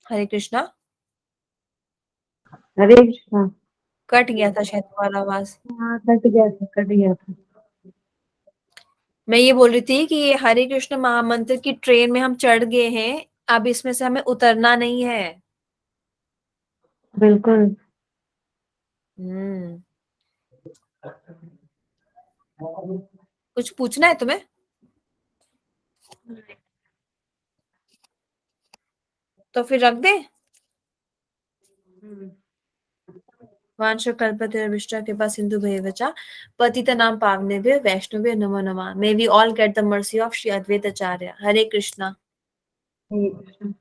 हरे कृष्णा। हरे कृष्णा। कट गया था शायद तुम्हारा आवाज। हाँ, कट गया था, कट गया था। मैं ये बोल रही थी कि ये हरे कृष्ण महामंत्र की ट्रेन में हम चढ़ गए हैं, अब इसमें से हमें उतरना नहीं है। बिल्कुल। हम्म। कुछ पूछना है तुम्हें? तो फिर रख दे। वांशकल्पतरुभ्यश्च कृपा सिन्धुभ्येव च पतितनां पावनेभ्यो वैष्णवेभ्यो नमो नमः। May we all get the mercy of Shri Advaita Acharya. Hare Krishna. Hare Krishna.